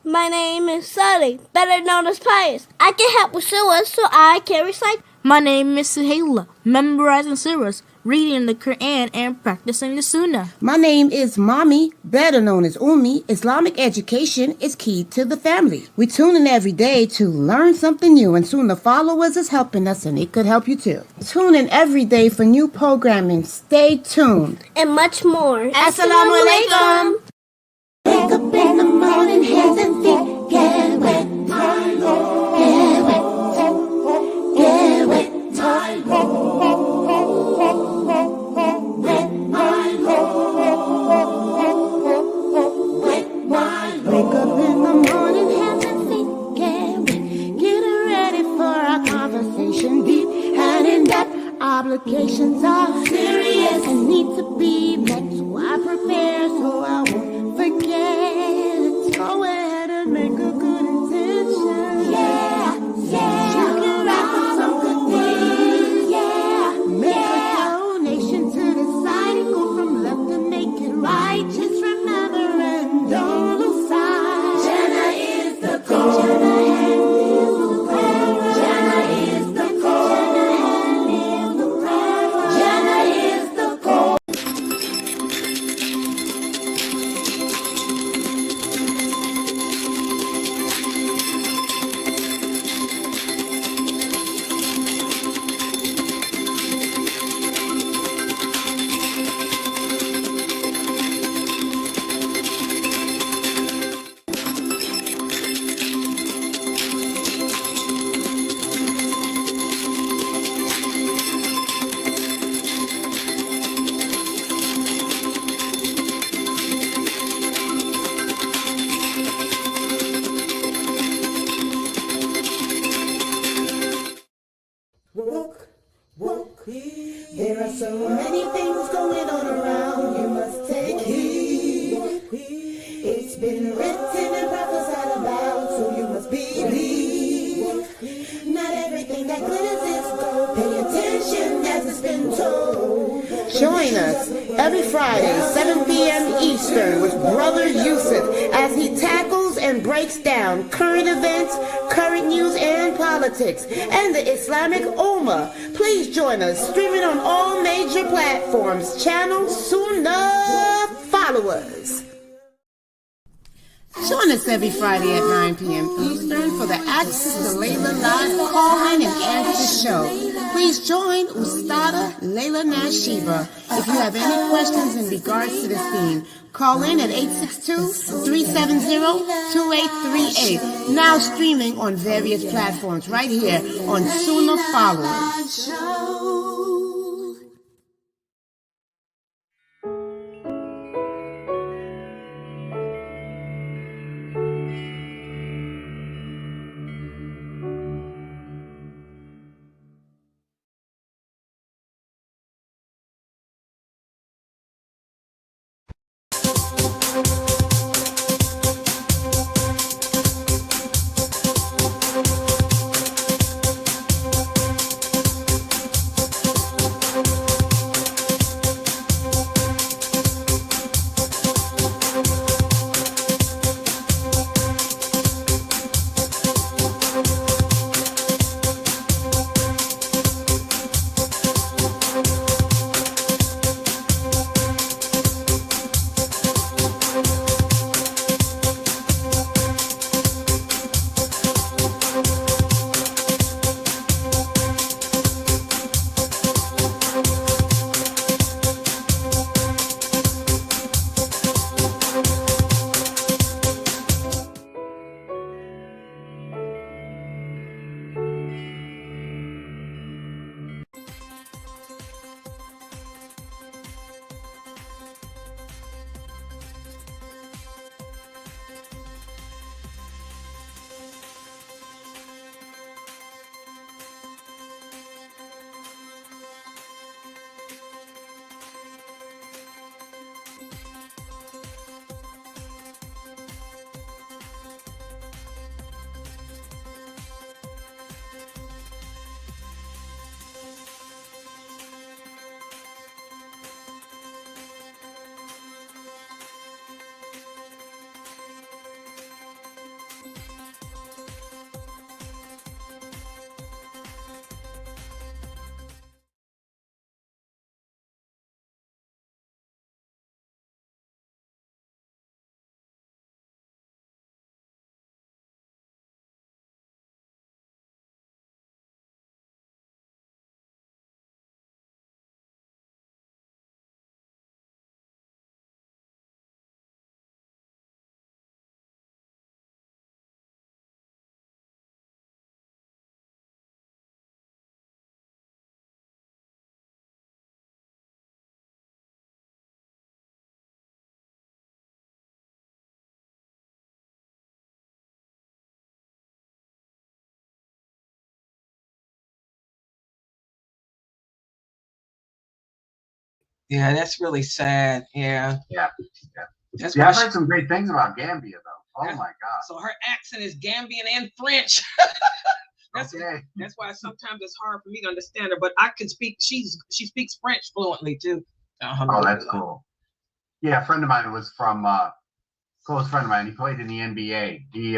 My name is Sunny, better known as Pius. I can help with surahs, so I can recite. My name is Suhaila, memorizing surahs, reading the Quran, and practicing the Sunnah. My name is Mommy, better known as Ummi. Islamic education is key to the family. We tune in every day to learn something new, and Sunnahfollowers is helping us, and it could help you too. Tune in every day for new programming. Stay tuned. And much more. Assalamu alaikum. Wake up in the morning, hands and feet get wet. Get wet. Get wet. Wet, my Lord. Wet, my Lord. Wake up in the morning, hands and feet get wet. Getting ready for our conversation deep and in depth. Obligations are serious and need to be met. So I prepare so I won't forget. Go ahead and make a good intention. Yeah, yeah. You can wrap up some good things. Yeah, make a donation to the side and go from left to make it right. Just remember and don't lose sight. Jannah is the goal. Jannah is the goal. Jannah is the goal. Woke. There are so many things going on around, you must take heed. It's been written and prophesied about, so you must believe. Not everything that glitters is gold, pay attention as it's been told. Join us every Friday, 7 p.m. Eastern, with Brother Yusuf as he tackles and breaks down current events, current news, and politics, and the Islamic Ummah. Please join us, streaming on all major platforms. Channel Sunnahfollowers. Join us every Friday at 9 p.m. Eastern for the Access to Layla live call-in and answer show. Please join Ustada Layla Nashiba. If you have any questions in regards to this theme, call in at 862-370-2838. Now streaming on various platforms right here on Sunnahfollowers. Yeah, that's really sad. Yeah. Yeah. That's Yeah, why I've heard some great things about Gambia, though. Oh, my God. So her accent is Gambian and French. Okay. That's why sometimes it's hard for me to understand her, but I can speak. She speaks French fluently, too. Oh, that's cool. Yeah, a friend of mine was from, close friend of mine. He played in the NBA. He,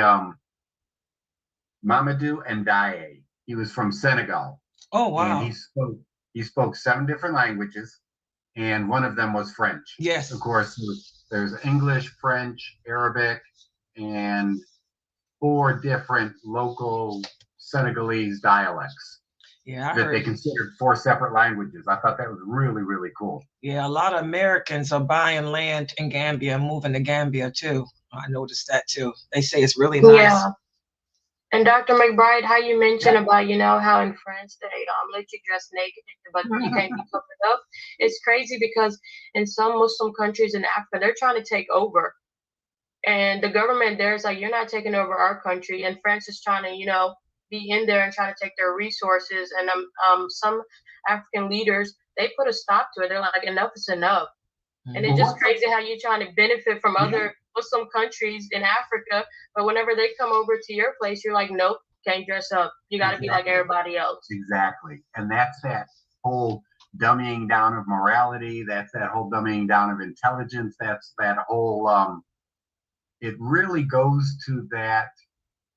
Mamadou Ndiaye. He was from Senegal. Oh, wow. And he spoke 7 different languages, and one of them was French. Yes. Of course, there's English, French, Arabic, and 4 different local Senegalese dialects. Yeah, I that heard. They considered 4 separate languages. I thought that was really, really cool. Yeah, a lot of Americans are buying land in Gambia and moving to Gambia, too. I noticed that, too. They say it's really nice. Yeah. And Dr. McBride, how you mentioned about, how in France they let you dress naked, but you can't be covered up. It's crazy because in some Muslim countries in Africa, they're trying to take over. And the government there is like, you're not taking over our country. And France is trying to, be in there and trying to take their resources. And some African leaders, they put a stop to it. They're like, enough is enough. And it's just crazy how you're trying to benefit from other Muslim countries in Africa, but whenever they come over to your place, you're like, nope, can't dress up. You got to be like everybody else. Exactly. And that's that whole dummying down of morality. That's that whole dummying down of intelligence. That's that whole, it really goes to that,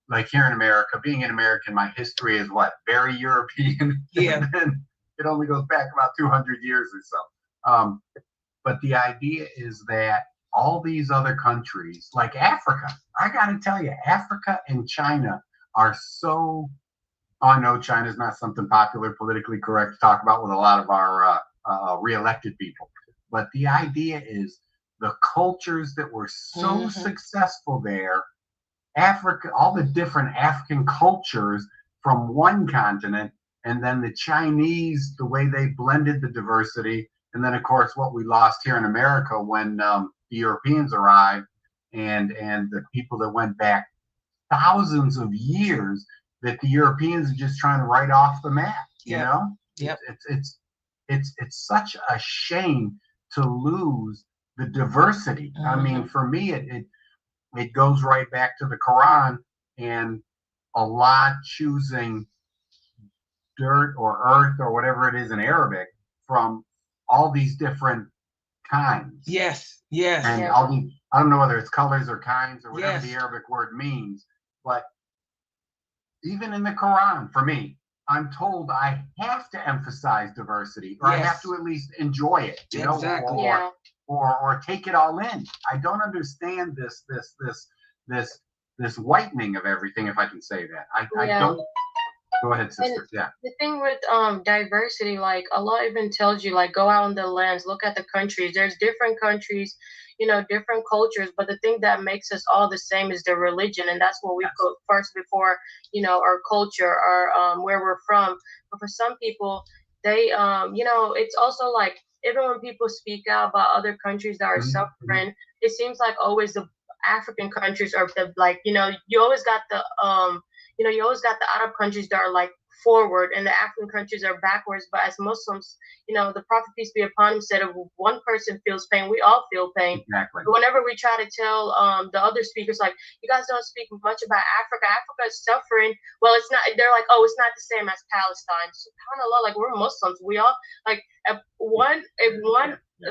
like here in America, being an American, my history is what? Very European. Yeah. And it only goes back about 200 years or so. But the idea is that all these other countries, like Africa, I got to tell you, Africa and China are so, I know China's not something popular, politically correct to talk about with a lot of our reelected people. But the idea is the cultures that were so successful there, Africa, all the different African cultures from one continent, and then the Chinese, the way they blended the diversity. And then, of course, what we lost here in America when the Europeans arrived and the people that went back thousands of years that the Europeans are just trying to write off the map, you know? Yep. It's such a shame to lose the diversity. I mean, for me, it goes right back to the Quran and Allah choosing dirt or earth or whatever it is in Arabic from all these different kinds. Yes. Yes. And all these, I don't know whether it's colors or kinds or whatever the Arabic word means, but even in the Quran, for me, I'm told I have to emphasize diversity, or I have to at least enjoy it, you know, or take it all in. I don't understand this whitening of everything, if I can say that. I don't. Go ahead, sister. And the thing with diversity, like Allah even tells you, like, go out in the lands, look at the countries. There's different countries, different cultures, but the thing that makes us all the same is the religion, and that's what we put first before, our culture or where we're from. But for some people, they, it's also like, even when people speak out about other countries that are suffering, it seems like always the African countries are the, like, you always got the you always got the Arab countries that are like forward and the African countries are backwards. But as Muslims, the Prophet, peace be upon him, said if one person feels pain, we all feel pain. Exactly. But whenever we try to tell the other speakers, like, you guys don't speak much about Africa. Africa is suffering. Well, it's not. They're like, oh, it's not the same as Palestine. SubhanAllah, like, we're Muslims. We all, like, if one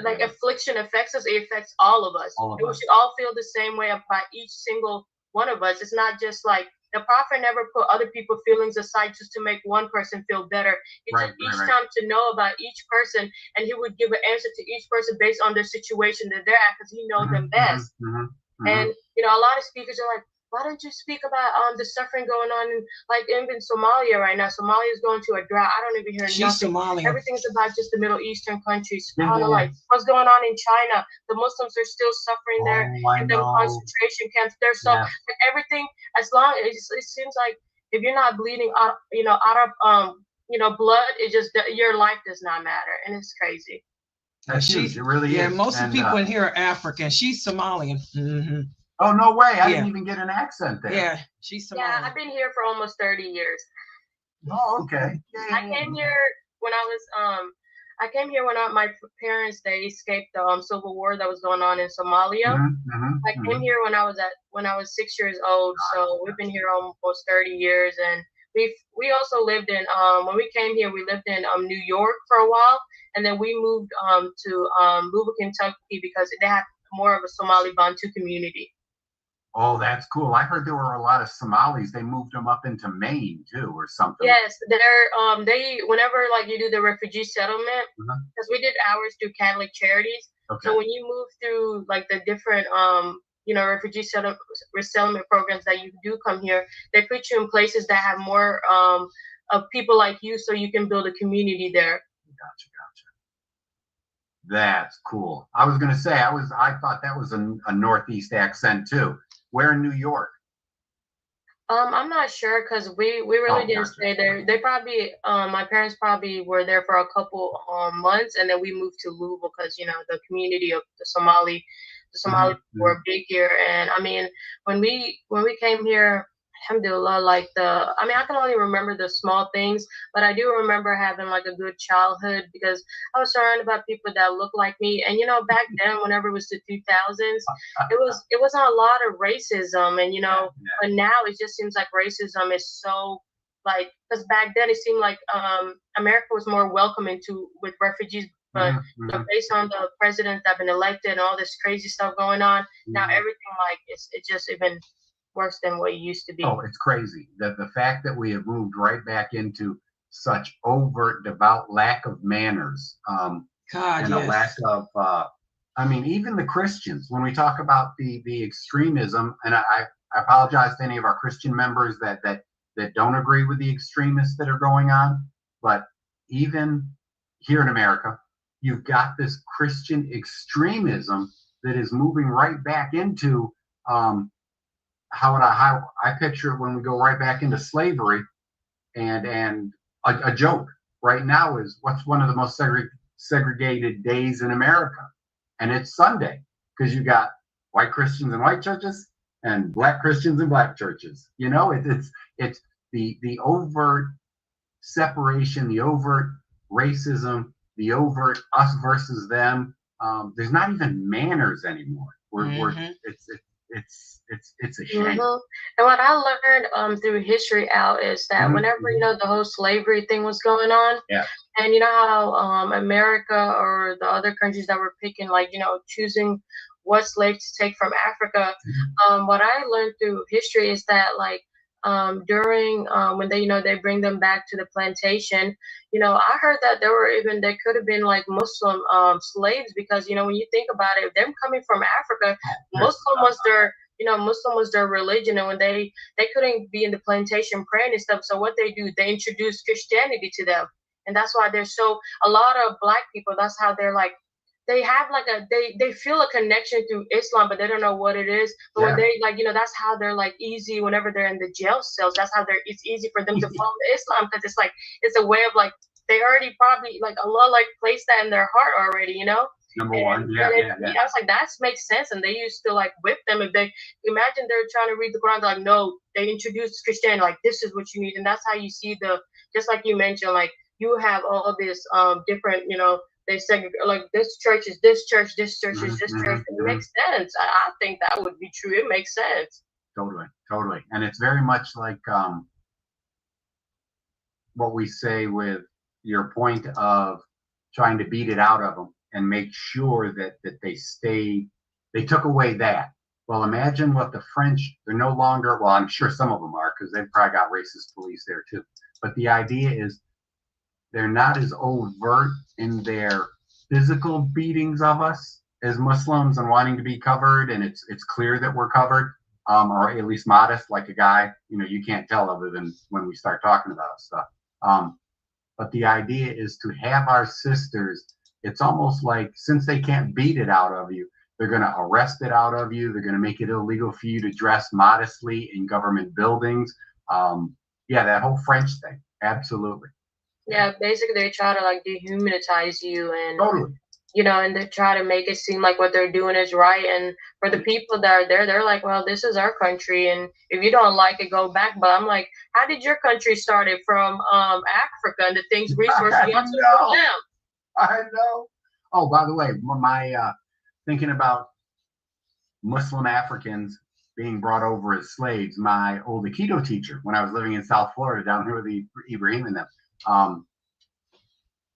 like affliction affects us, it affects all of us. And we should all feel the same way about each single one of us. It's not just like, the Prophet never put other people's feelings aside just to make one person feel better. He took each time to know about each person, and he would give an answer to each person based on their situation that they're at, because he knows them best. And a lot of speakers are like, why don't you speak about the suffering going on in, like, even Somalia right now? Somalia is going to a drought. I don't even hear nothing. Somalian. Everything's about just the Middle Eastern countries. Like, what's going on in China? The Muslims are still suffering there in the concentration camps. They're so like, everything. As long as it seems like if you're not bleeding out, out of blood, it just, your life does not matter, and it's crazy. That's huge. It really is. Yeah, most of the people in here are African. She's Somalian. Oh, no way. I didn't even get an accent there. Yeah, she's Somalian. Yeah, I've been here for almost 30 years. Oh, okay. I came here when I I came here when my parents, they escaped the civil war that was going on in Somalia. I came here when I was 6 years old, so we've been here almost 30 years, and we also lived in when we came here, we lived in New York for a while, and then we moved to Louisville, Kentucky, because they had more of a Somali Bantu community. Oh, that's cool. I heard there were a lot of Somalis. They moved them up into Maine too, or something. Yes, they whenever like you do the refugee settlement, because we did ours through Catholic Charities. Okay. So when you move through like the different refugee resettlement programs that you do come here, they put you in places that have more of people like you, so you can build a community there. Gotcha. That's cool. I was gonna say I thought that was a Northeast accent too. Where in New York? I'm not sure, because we really didn't stay there. They probably my parents probably were there for a couple months, and then we moved to Louisville because the community of the Somali people were big here. And I mean, when we came here, alhamdulillah, like I can only remember the small things, but I do remember having like a good childhood because I was surrounded by people that looked like me. And back then, whenever it was the 2000s, it wasn't a lot of racism, and but now it just seems like racism is so like, because back then it seemed like America was more welcoming with refugees. But based on the presidents that have been elected and all this crazy stuff going on, now everything like it's just even worse than what it used to be. Oh, it's crazy. The fact that we have moved right back into such overt, devout lack of manners, a lack of, even the Christians, when we talk about the extremism, and I apologize to any of our Christian members that don't agree with the extremists that are going on, but even here in America, you've got this Christian extremism that is moving right back into, how I picture it when we go right back into slavery, and a joke right now is what's one of the most segregated days in America, and it's Sunday, because you got white Christians in white churches and black Christians in black churches. It's the overt separation, the overt racism, the overt us versus them. There's not even manners anymore. It's a shame. And what I learned through history, Al, is that whenever the whole slavery thing was going on, and how America or the other countries that were picking, like choosing what slaves to take from Africa, what I learned through history is that like during when they bring them back to the plantation, I heard that there could have been like Muslim slaves, because when you think about it, them coming from Africa, Muslim was their religion, and when they couldn't be in the plantation praying and stuff, so what they do, they introduce Christianity to them, and that's why there's a lot of black people, that's how they're like, they have like they feel a connection through Islam, but they don't know what it is. But when they like, that's how they're like easy whenever they're in the jail cells. That's how it's easy for them to follow Islam, because it's like, it's a way of like, they already probably like Allah like placed that in their heart already, Number one, I was like, that makes sense. And they used to like whip them. If they imagine they're trying to read the Quran, they're like, no, they introduced Christianity, like this is what you need. And that's how you see just like you mentioned, like you have all of this different, they say like this church is this church, this church is this church. It makes sense. I think that would be true. It makes sense. Totally. And it's very much like what we say with your point of trying to beat it out of them and make sure that they took away that. Well, imagine what the French, they're no longer, well, I'm sure some of them are, because they've probably got racist police there too. But the idea is they're not as overt in their physical beatings of us as Muslims and wanting to be covered, and it's clear that we're covered, or at least modest, like a guy, you can't tell other than when we start talking about stuff. But the idea is to have our sisters, it's almost like, since they can't beat it out of you, they're going to arrest it out of you. They're going to make it illegal for you to dress modestly in government buildings. That whole French thing. Absolutely. Yeah, basically they try to like dehumanize you, and totally. And they try to make it seem like what they're doing is right. And for the people that are there, they're like, well, this is our country, and if you don't like it, go back. But I'm like, how did your country start it from Africa, and the resources you want to from them? I know. Oh, by the way, my thinking about Muslim Africans being brought over as slaves. My old Aikido teacher, when I was living in South Florida, down here with Ibrahim and them,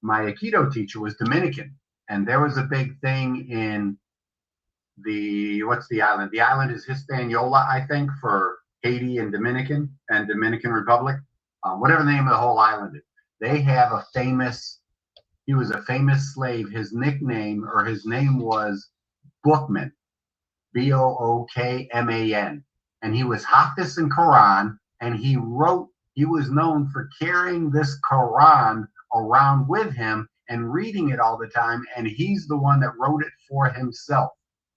my Aikido teacher was Dominican, and there was a big thing in what's the island? The island is Hispaniola, I think, for Haiti and Dominican Republic, whatever the name of the whole island is. They have a famous. He was a famous slave. His nickname or his name was Bookman, Bookman, and he was Hafiz in Quran, and he was known for carrying this Quran around with him and reading it all the time, and he's the one that wrote it for himself.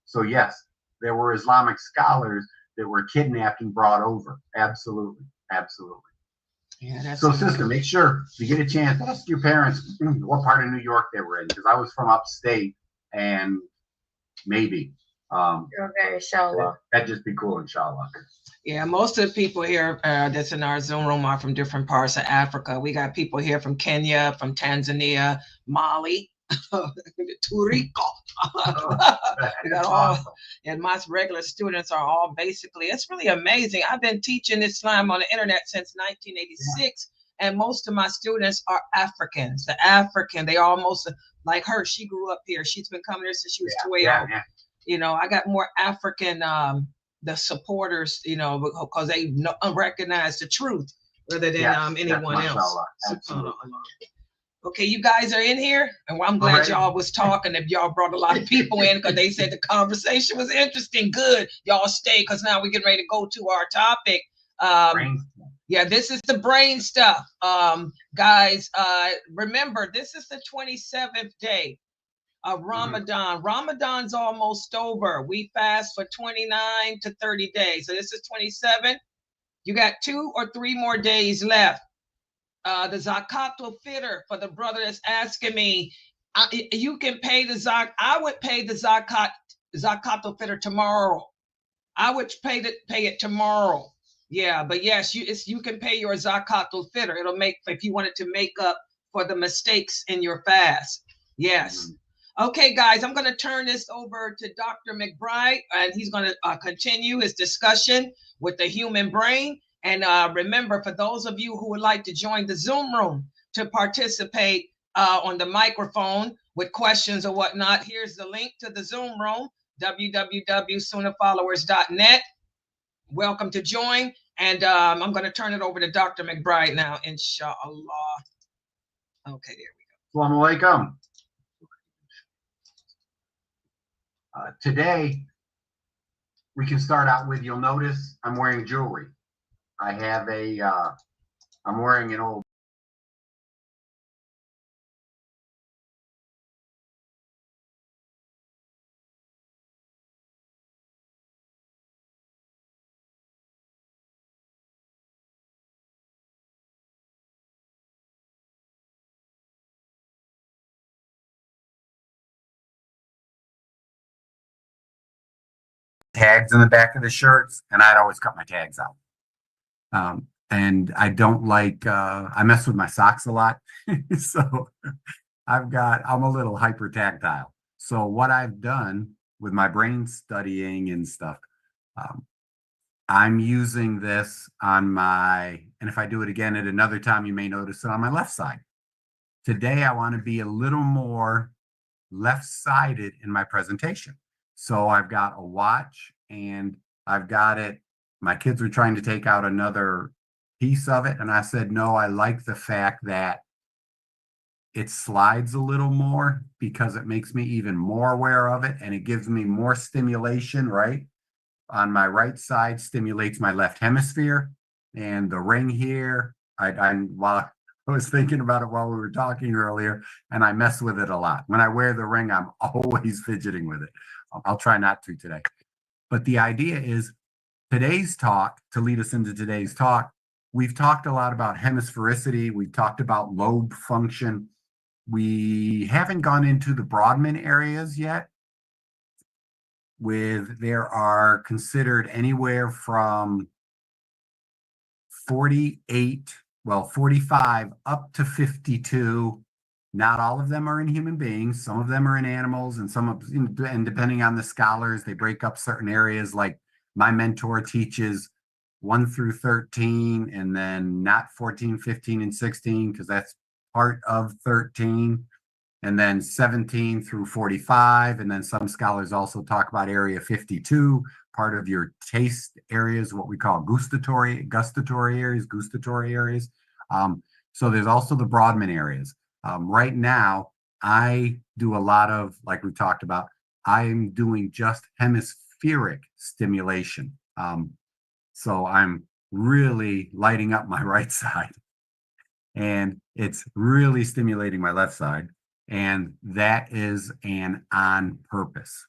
So yes, there were Islamic scholars that were kidnapped and brought over. Absolutely. Yeah, that's So sister, make sure if you get a chance, ask your parents what part of New York they were in, because I was from upstate, and maybe Okay, inshallah. that'd just be cool, inshallah. Yeah, most of the people here that's in our Zoom room are from different parts of Africa. We got people here from Kenya, from Tanzania, Mali, Rico. We got all, and my regular students are all basically, it's really amazing. I've been teaching Islam on the internet since 1986, and most of my students are Africans. They are almost like her. She grew up here. She's been coming here since she was 12. Yeah. You know, I got more African the supporters, you know, because they recognize the truth rather than anyone else. Absolutely. Okay, you guys are in here, and I'm glad y'all was talking. If y'all brought a lot of people in, because they said the conversation was interesting. Good, y'all stay, because now we're getting ready to go to our topic. Yeah, this is the brain stuff, guys. Remember, this is the 27th day of Ramadan. Ramadan's almost over. We fast for 29 to 30 days. So this is 27. You got 2 or 3 more days left. The zakatul fitr, for the brother that's asking me, you can pay the I would pay the zakatul fitr tomorrow. I would pay it tomorrow. Yeah, but yes, you can pay your zakatul fitr. It'll make, if you wanted to make up for the mistakes in your fast. Yes. Okay, guys, I'm going to turn this over to Dr. McBride, and he's going to continue his discussion with the human brain. And remember, for those of you who would like to join the Zoom room to participate on the microphone with questions or whatnot, here's the link to the Zoom room, www.sunnahfollowers.net. Welcome to join. And I'm going to turn it over to Dr. McBride now, inshallah. Okay, there we go. Assalamu alaikum. Today, we can start out with, you'll notice I'm wearing jewelry. I have I'm wearing an old tags in the back of the shirts, and I'd always cut my tags out. And I don't like, I mess with my socks a lot. So I'm a little hyper tactile. So what I've done with my brain studying and stuff, I'm using this on my, and if I do it again at another time, you may notice it on my left side. Today, I want to be a little more left-sided in my presentation. So I've got a watch, and I've got it. My kids were trying to take out another piece of it, and I said, no, I like the fact that it slides a little more because it makes me even more aware of it, and it gives me more stimulation, right? On my right side, stimulates my left hemisphere, and the ring here, while I was thinking about it while we were talking earlier, and I mess with it a lot. When I wear the ring, I'm always fidgeting with it. I'll try not to today. But the idea is, today's talk, to lead us into today's talk, we've talked a lot about hemisphericity. We've talked about lobe function. We haven't gone into the Brodmann areas yet. There are considered anywhere from 45 up to 52 Not all of them are in human beings. Some of them are in animals, and and depending on the scholars, they break up certain areas. Like my mentor teaches 1 through 13, and then not 14, 15, and 16, because that's part of 13, and then 17 through 45. And then some scholars also talk about area 52, part of your taste areas, what we call gustatory areas. So there's also the Brodmann areas. Right now, I do a lot of, like we talked about, I'm doing just hemispheric stimulation. So I'm really lighting up my right side, and it's really stimulating my left side. And that is on purpose,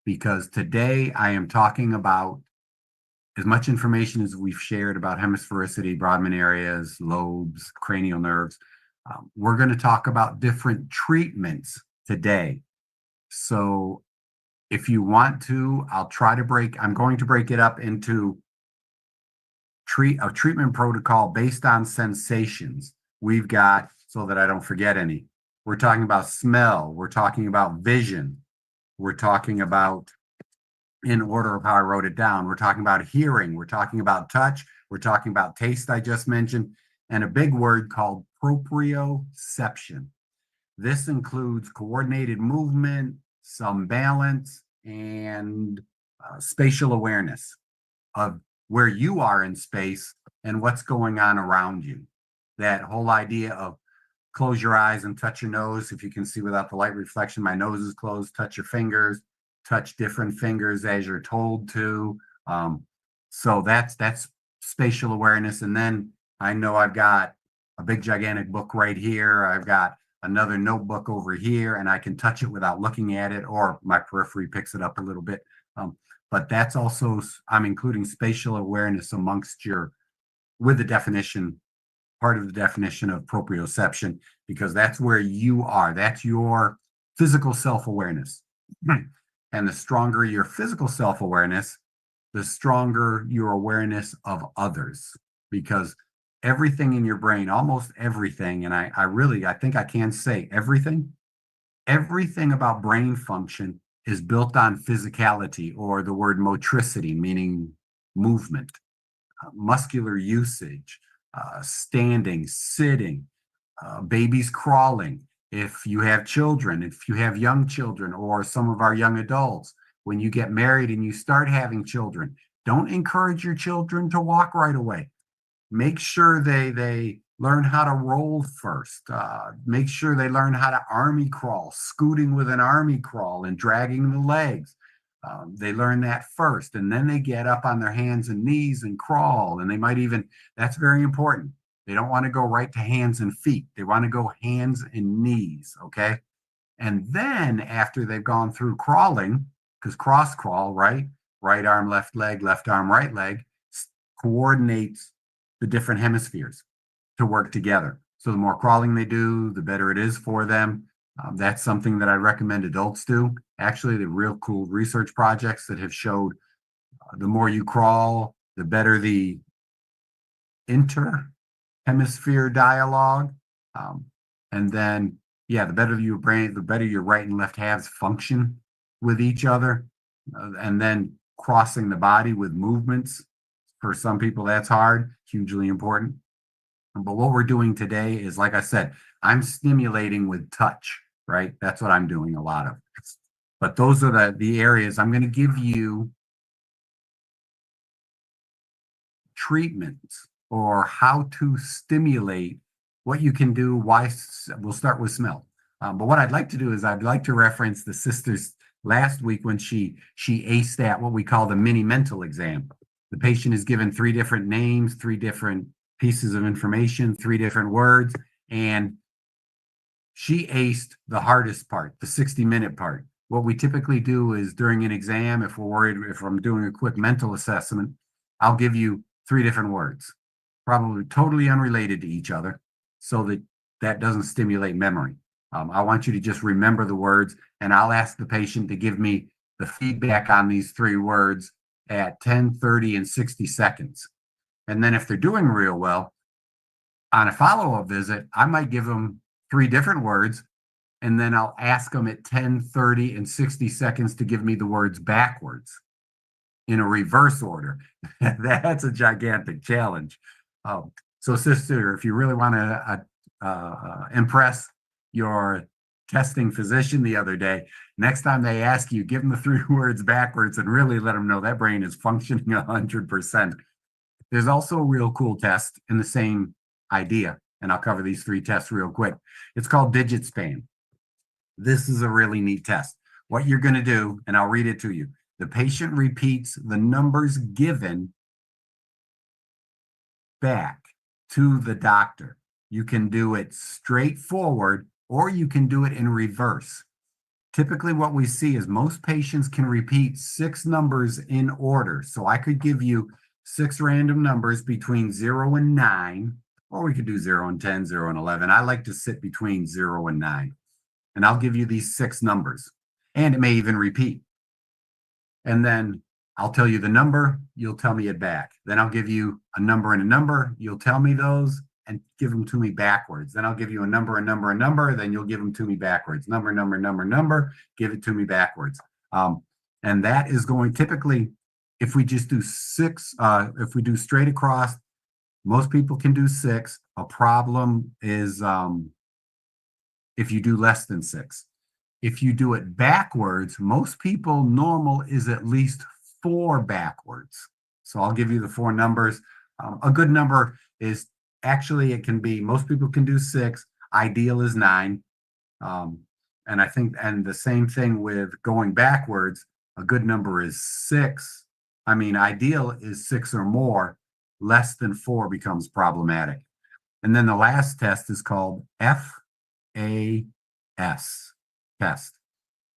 because today I am talking about as much information as we've shared about hemisphericity, Brodmann areas, lobes, cranial nerves. We're going to talk about different treatments today. So if you want to, I'm going to break it up into a treatment protocol based on sensations. We've got, so that I don't forget any, we're talking about smell, we're talking about vision, we're talking about, in order of how I wrote it down, we're talking about hearing, we're talking about touch, we're talking about taste, I just mentioned, and a big word called proprioception. This includes coordinated movement, some balance, and spatial awareness of where you are in space and what's going on around you. That whole idea of close your eyes and touch your nose. If you can see without the light reflection, my nose is closed, touch your fingers, touch different fingers as you're told to. So that's spatial awareness. And then I know I've got a big gigantic book right here. I've got another notebook over here, and I can touch it without looking at it, or my periphery picks it up a little bit. But that's also, I'm including spatial awareness with the definition, part of the definition of proprioception, because that's where you are. That's your physical self-awareness. And the stronger your physical self-awareness, the stronger your awareness of others, because everything in your brain, almost everything, and I think I can say everything about brain function is built on physicality, or the word motricity, meaning movement, muscular usage, standing, sitting, babies crawling. If you have children, if you have young children, or some of our young adults, when you get married and you start having children, don't encourage your children to walk right away. Make sure they learn how to roll first. Make sure they learn how to army crawl, scooting with an army crawl and dragging the legs. They learn that first, and then they get up on their hands and knees and crawl. And they might even, that's very important. They don't want to go right to hands and feet. They want to go hands and knees, okay? And then after they've gone through crawling, because cross crawl, right? Right arm, left leg, left arm, right leg, coordinates the different hemispheres to work together. So the more crawling they do, the better it is for them. That's something that I recommend adults do. Actually, the real cool research projects that have showed the more you crawl, the better the inter-hemisphere dialogue. And then, yeah, the better your brain, the better your right and left halves function with each other. And then crossing the body with movements. For some people, that's hard, hugely important. But what we're doing today is, like I said, I'm stimulating with touch, right? That's what I'm doing a lot of. But those are the areas I'm going to give you treatments, or how to stimulate, what you can do. Why? We'll start with smell. But what I'd like to do is I'd like to reference the sisters last week when she aced that, what we call the mini mental exam. The patient is given 3 different names, 3 different pieces of information, 3 different words, and she aced the hardest part, the 60-minute part. What we typically do is, during an exam, if we're worried, if I'm doing a quick mental assessment, I'll give you 3 different words, probably totally unrelated to each other, so that doesn't stimulate memory. I want you to just remember the words, and I'll ask the patient to give me the feedback on these 3 words at 10, 30, and 60 seconds. And then if they're doing real well, on a follow-up visit, I might give them 3 different words, and then I'll ask them at 10, 30, and 60 seconds to give me the words backwards in a reverse order. That's a gigantic challenge. So, sister, if you really want to impress your testing physician the other day, next time they ask you, give them the 3 words backwards and really let them know that brain is functioning 100%. There's also a real cool test in the same idea, and I'll cover these 3 tests real quick. It's called digit span. This is a really neat test. What you're going to do, and I'll read it to you. The patient repeats the numbers given back to the doctor. You can do it straightforward, or you can do it in reverse. Typically, what we see is most patients can repeat 6 numbers in order. So I could give you 6 random numbers between 0 and 9, or we could do 0 and 10, 0 and 11. I like to sit between 0 and 9. And I'll give you these 6 numbers, and it may even repeat. And then I'll tell you the number, you'll tell me it back. Then I'll give you a number and a number, you'll tell me those and give them to me backwards. Then I'll give you a number, then you'll give them to me backwards. Number, give it to me backwards. And that is going, typically, if we just do 6, if we do straight across, most people can do 6. A problem is if you do less than 6. If you do it backwards, most people, normal is at least 4 backwards. So I'll give you the 4 numbers. A good number is actually, it can be, most people can do 6. Ideal is 9. And I think, and the same thing with going backwards, a good number is 6. I mean, ideal is 6 or more. Less than 4 becomes problematic. And then the last test is called FAS test.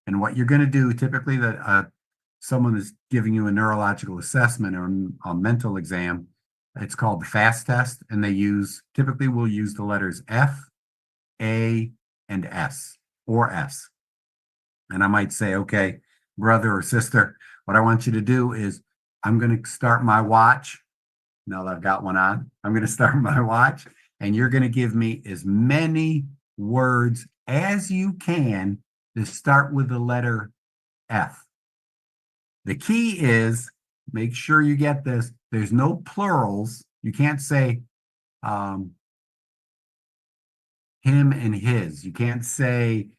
And what you're going to do, typically, that someone is giving you a neurological assessment or a mental exam, it's called the FAS test, and typically we'll use the letters F, A, and S, or S. And I might say, okay, brother or sister, what I want you to do is I'm going to start my watch. Now that I've got one on, I'm going to start my watch, and you're going to give me as many words as you can to start with the letter F. The key is, make sure you get this, there's no plurals. You can't say him and his. You can't say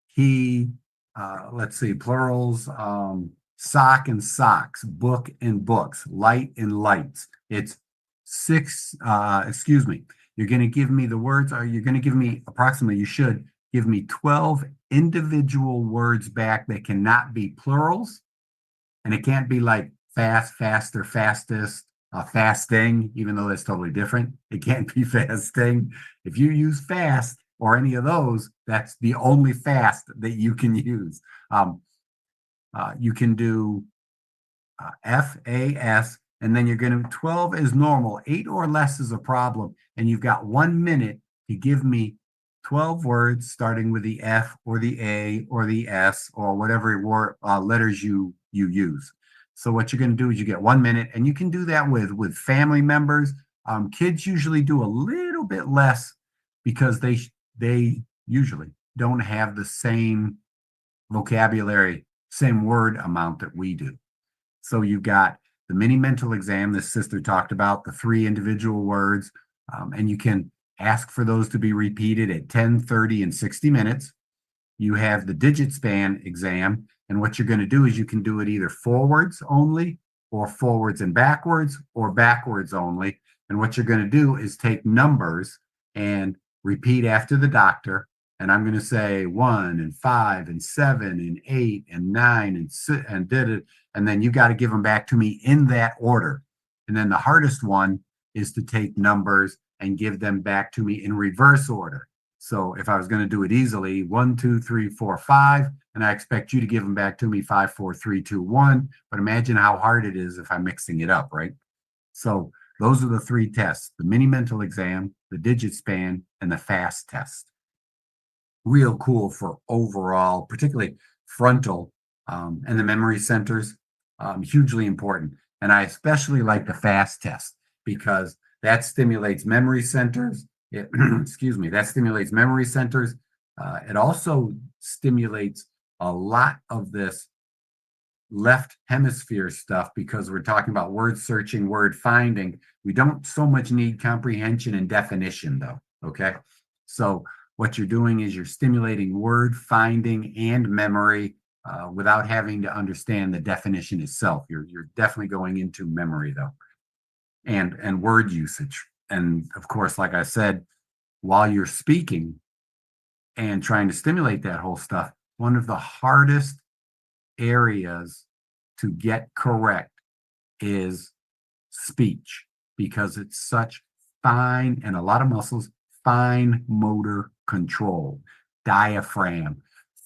he, let's see, plurals, sock and socks, book and books, light and lights. It's 6, you're going to give me the words, or you're going to give me approximately, you should give me 12 individual words back that cannot be plurals. And it can't be like fast, faster, fastest, fasting, even though that's totally different. It can't be fasting. If you use fast or any of those, that's the only fast that you can use. You can do FAS, and then you're going to, 12 is normal, 8 or less is a problem, and you've got 1 minute to give me 12 words starting with the F or the A or the S or whatever letters you use. So what you're going to do is you get 1 minute, and you can do that with family members. Kids usually do a little bit less because they usually don't have the same vocabulary, same word amount that we do. So you've got the mini mental exam this sister talked about, the 3 individual words, and you can ask for those to be repeated at 10, 30, and 60 minutes. You have the digit span exam, and what you're going to do is you can do it either forwards only, or forwards and backwards, or backwards only. And what you're going to do is take numbers and repeat after the doctor. And I'm going to say 1 and 5 and 7 and 8 and 9 and 6 and did it. And then you got to give them back to me in that order. And then the hardest one is to take numbers and give them back to me in reverse order. So if I was going to do it easily, 1, 2, 3, 4, 5, and I expect you to give them back to me 5, 4, 3, 2, 1. But imagine how hard it is if I'm mixing it up, right? So those are the 3 tests: the mini mental exam, the digit span, and the FAS test. Real cool for overall, particularly frontal and the memory centers, hugely important. And I especially like the FAS test because that stimulates memory centers Excuse me, that stimulates memory centers. It also stimulates a lot of this left hemisphere stuff because we're talking about word searching, word finding. We don't so much need comprehension and definition though, okay? So what you're doing is you're stimulating word finding and memory without having to understand the definition itself. You're definitely going into memory though, and word usage. And of course, like I said, while you're speaking and trying to stimulate that whole stuff, one of the hardest areas to get correct is speech because it's such fine and a lot of muscles, fine motor control, diaphragm,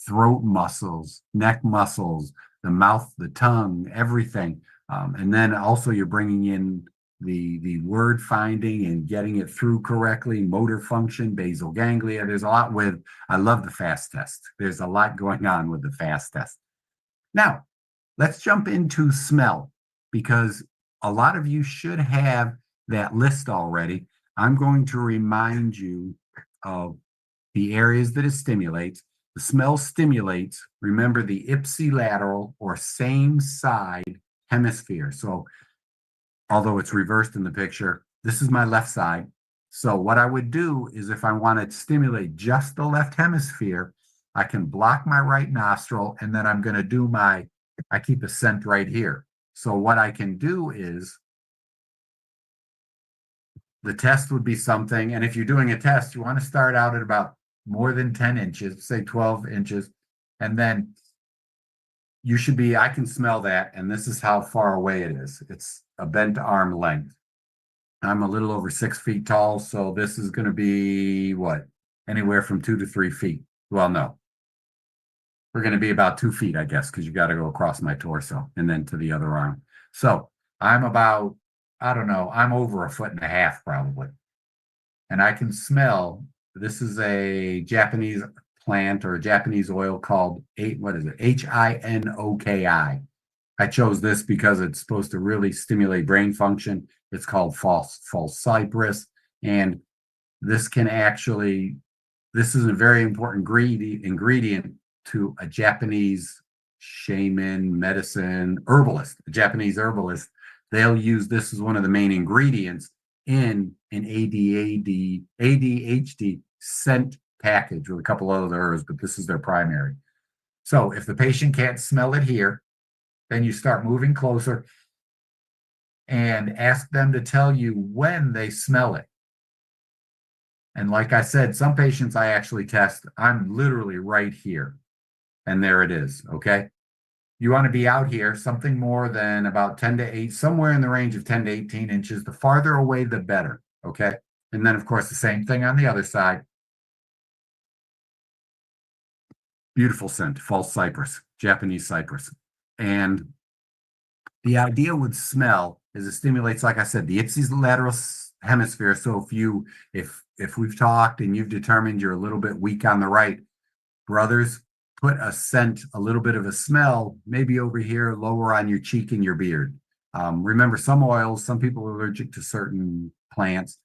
throat muscles, neck muscles, the mouth, the tongue, everything. And then also you're bringing in the word finding and getting it through correctly, motor function, basal ganglia. There's a lot with, I love the FAST test. There's a lot going on with the FAST test. Now, let's jump into smell because a lot of you should have that list already. I'm going to remind you of the areas that it stimulates. The smell stimulates, remember, the ipsilateral or same side hemisphere. So although it's reversed in the picture, this is my left side. So what I would do is if I want to stimulate just the left hemisphere, I can block my right nostril and then I'm going to do I keep a scent right here. So what I can do is the test would be something. And if you're doing a test, you want to start out at about more than 10 inches, say 12 inches. And then you should be, I can smell that. And this is how far away it is. It's a bent arm length. I'm a little over 6 feet tall. So this is going to be what? Anywhere from 2 to 3 feet. Well, no. We're going to be about 2 feet, I guess, because you got to go across my torso and then to the other arm. So I'm about, I don't know, I'm over 1.5 feet probably. And I can smell, this is a Japanese plant or a Japanese oil called, Hinoki. I chose this because it's supposed to really stimulate brain function. It's called false cypress. And this can actually, this is a very important ingredient to a Japanese shaman, medicine, herbalist, a Japanese herbalist. They'll use this as one of the main ingredients in an ADHD scent package with a couple other herbs, but this is their primary. So if the patient can't smell it here, then you start moving closer and ask them to tell you when they smell it. And like I said, some patients I actually test, I'm literally right here. And there it is, okay? You want to be out here, something more than about 10 to 8, somewhere in the range of 10 to 18 inches. The farther away, the better, okay? And then, of course, the same thing on the other side. Beautiful scent, false cypress, Japanese cypress. And the idea with smell is it stimulates, like I said, the ipsilateral hemisphere. So if we've talked and you've determined you're a little bit weak on the right, brothers, put a scent, a little bit of a smell, maybe over here, lower on your cheek and your beard. Remember, some oils, some people are allergic to certain plants.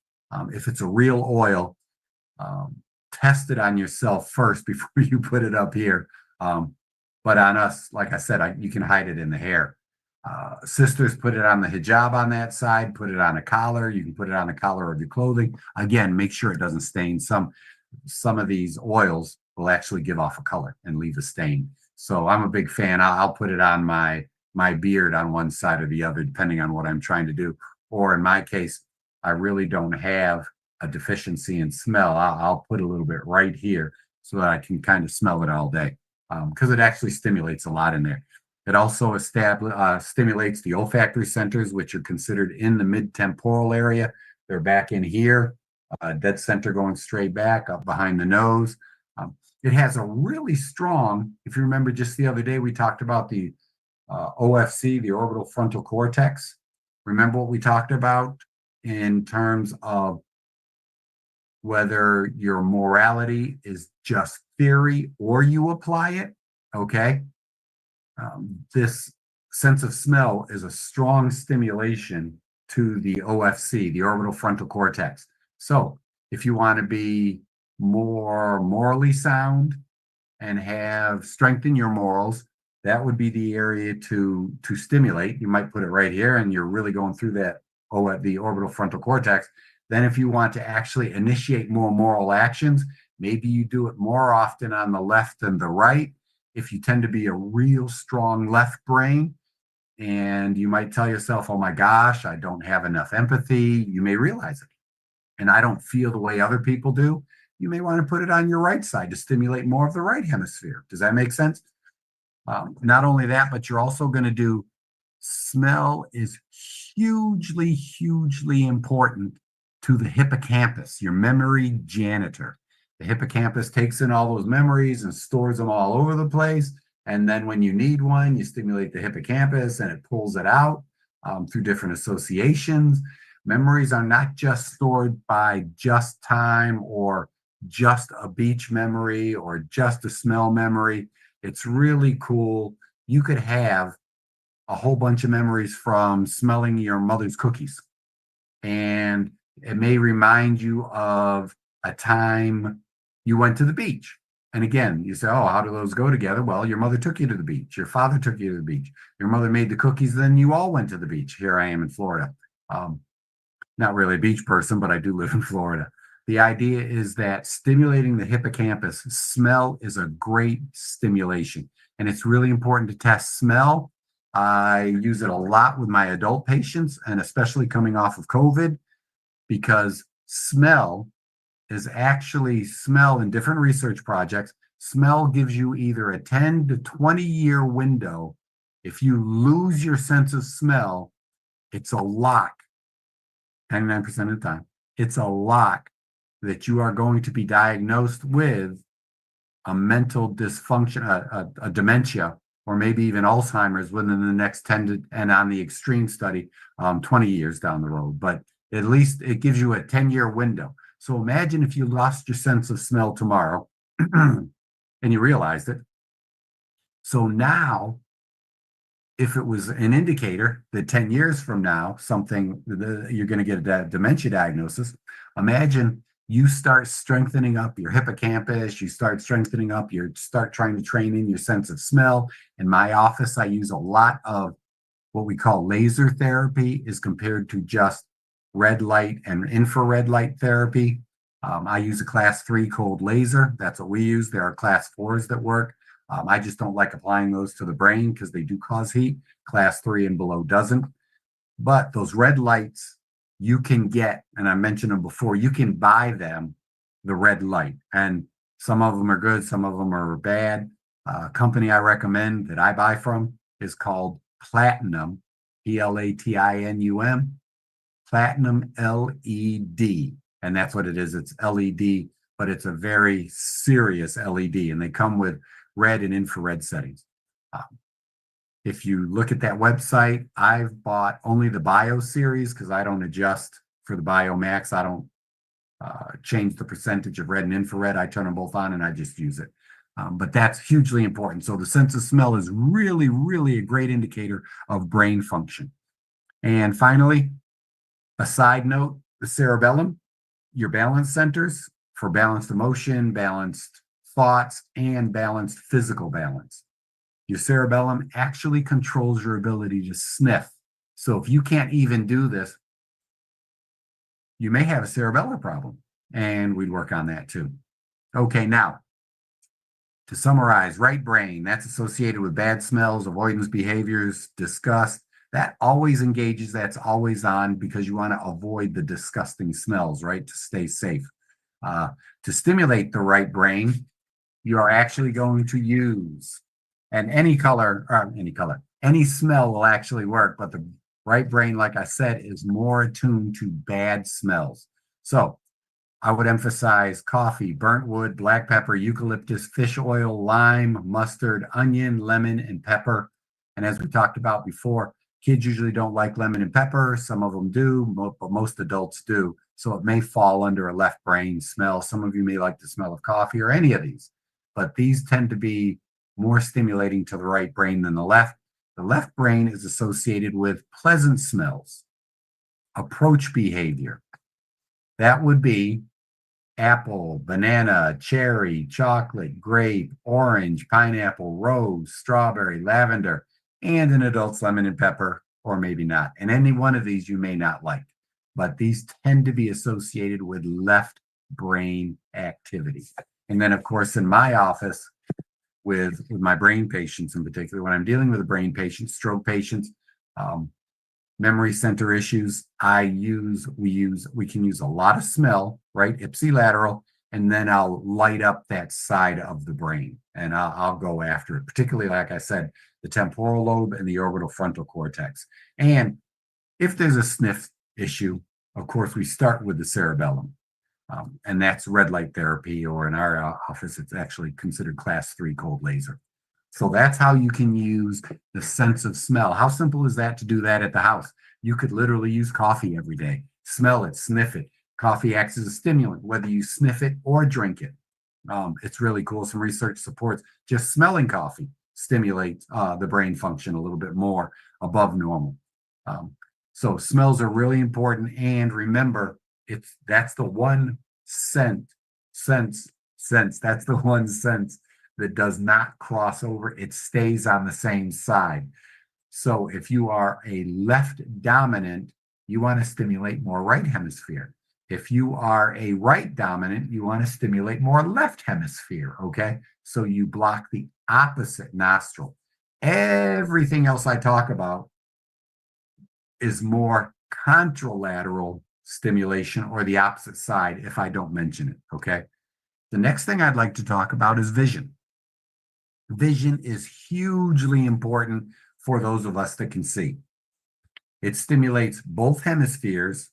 If it's a real oil, test it on yourself first before you put it up here. But on us, like I said, you can hide it in the hair. Sisters, put it on the hijab on that side, put it on a collar. You can put it on the collar of your clothing. Again, make sure it doesn't stain. Some of these oils will actually give off a color and leave a stain. So I'm a big fan. I'll put it on my beard on one side or the other, depending on what I'm trying to do. Or in my case, I really don't have a deficiency in smell. I'll put a little bit right here so that I can kind of smell it all day because it actually stimulates a lot in there. It also stimulates the olfactory centers, which are considered in the mid-temporal area. They're back in here, dead center going straight back up behind the nose. It has a really strong, if you remember just the other day, we talked about the OFC, the orbital frontal cortex. Remember what we talked about in terms of whether your morality is just theory or you apply it, okay? This sense of smell is a strong stimulation to the OFC, the orbital frontal cortex. So If you want to be more morally sound and have strengthen your morals, that would be the area to stimulate. You might put it right here, and you're really going through that the orbital frontal cortex. Then if you want to actually initiate more moral actions, maybe you do it more often on the left than the right. If you tend to be a real strong left brain, and you might tell yourself, oh my gosh, I don't have enough empathy, you may realize it. And I don't feel the way other people do. You may want to put it on your right side to stimulate more of the right hemisphere. Does that make sense? Not only that, but you're also going to do smell is hugely, hugely important to the hippocampus, your memory janitor. The hippocampus takes in all those memories and stores them all over the place. And then when you need one, you stimulate the hippocampus and it pulls it out through different associations. Memories are not just stored by just time or just a beach memory or just a smell memory. It's really cool. You could have a whole bunch of memories from smelling your mother's cookies. And it may remind you of a time you went to the beach. And again, you say, oh, how do those go together? Well, your mother took you to the beach. Your father took you to the beach. Your mother made the cookies. Then you all went to the beach. Here I am in Florida. Not really a beach person, but I do live in Florida. The idea is that stimulating the hippocampus, smell is a great stimulation. And it's really important to test smell. I use it a lot with my adult patients, and especially coming off of COVID, because smell is actually smell in different research projects. Smell gives you either a 10 to 20 year window. If you lose your sense of smell, it's a lock. 99% of the time, it's a lock that you are going to be diagnosed with a mental dysfunction, a dementia, or maybe even Alzheimer's within the next 10 to, and on the extreme study, 20 years down the road. But at least it gives you a 10-year window. So imagine if you lost your sense of smell tomorrow and you realized it. So now, if it was an indicator that 10 years from now, you're going to get a dementia diagnosis, imagine you start strengthening up your hippocampus, you start strengthening up, you start trying to train in your sense of smell. In my office, I use a lot of what we call laser therapy as compared to just red light and infrared light therapy. I use a class 3 called laser. That's what we use. There are class 4s that work. I just don't like applying those to the brain because they do cause heat. Class 3 and below doesn't. But those red lights you can get, and I mentioned them before, you can buy them, the red light. And some of them are good, some of them are bad. A company I recommend that I buy from is called Platinum, Platinum, Platinum LED. And that's what it is. It's LED, but it's a very serious LED. And they come with red and infrared settings. If you look at that website, I've bought only the Bio series because I don't adjust for the Bio Max. I don't change the percentage of red and infrared. I turn them both on and I just use it. But that's hugely important. So the sense of smell is really, really a great indicator of brain function. And finally, a side note, the cerebellum, your balance centers for balanced emotion, balanced thoughts, and balanced physical balance. Your cerebellum actually controls your ability to sniff. So if you can't even do this, you may have a cerebellar problem, and we'd work on that too. Okay, now, to summarize, right brain, that's associated with bad smells, avoidance behaviors, disgust. That always engages, that's always on because you want to avoid the disgusting smells, right, to stay safe. To stimulate the right brain, you are actually going to use, and any smell will actually work, but the right brain, like I said, is more attuned to bad smells. So I would emphasize coffee, burnt wood, black pepper, eucalyptus, fish oil, lime, mustard, onion, lemon, and pepper. And as we talked about before, kids usually don't like lemon and pepper. Some of them do, but most adults do. So it may fall under a left brain smell. Some of you may like the smell of coffee or any of these, but these tend to be more stimulating to the right brain than the left. The left brain is associated with pleasant smells, approach behavior. That would be apple, banana, cherry, chocolate, grape, orange, pineapple, rose, strawberry, lavender, and in adults, lemon and pepper, or maybe not. And any one of these you may not like, but these tend to be associated with left brain activity. And then, of course, in my office, with my brain patients in particular, when I'm dealing with a brain patient, stroke patients, memory center issues, we can use a lot of smell, right? Ipsilateral, and then I'll light up that side of the brain and I'll go after it, particularly, like I said, the temporal lobe and the orbital frontal cortex. And if there's a sniff issue, of course, we start with the cerebellum. And that's red light therapy, or in our office, it's actually considered class 3 cold laser. So that's how you can use the sense of smell. How simple is that to do that at the house? You could literally use coffee every day. Smell it, sniff it. Coffee acts as a stimulant, whether you sniff it or drink it. It's really cool. Some research supports just smelling coffee stimulates the brain function a little bit more above normal. So smells are really important. And remember, that's the one sense. That's the one sense that does not cross over. It stays on the same side. So if you are a left dominant, you want to stimulate more right hemisphere. If you are a right dominant, you want to stimulate more left hemisphere, okay? So you block the opposite nostril. Everything else I talk about is more contralateral stimulation, or the opposite side if I don't mention it, okay? The next thing I'd like to talk about is vision. Vision is hugely important for those of us that can see. It stimulates both hemispheres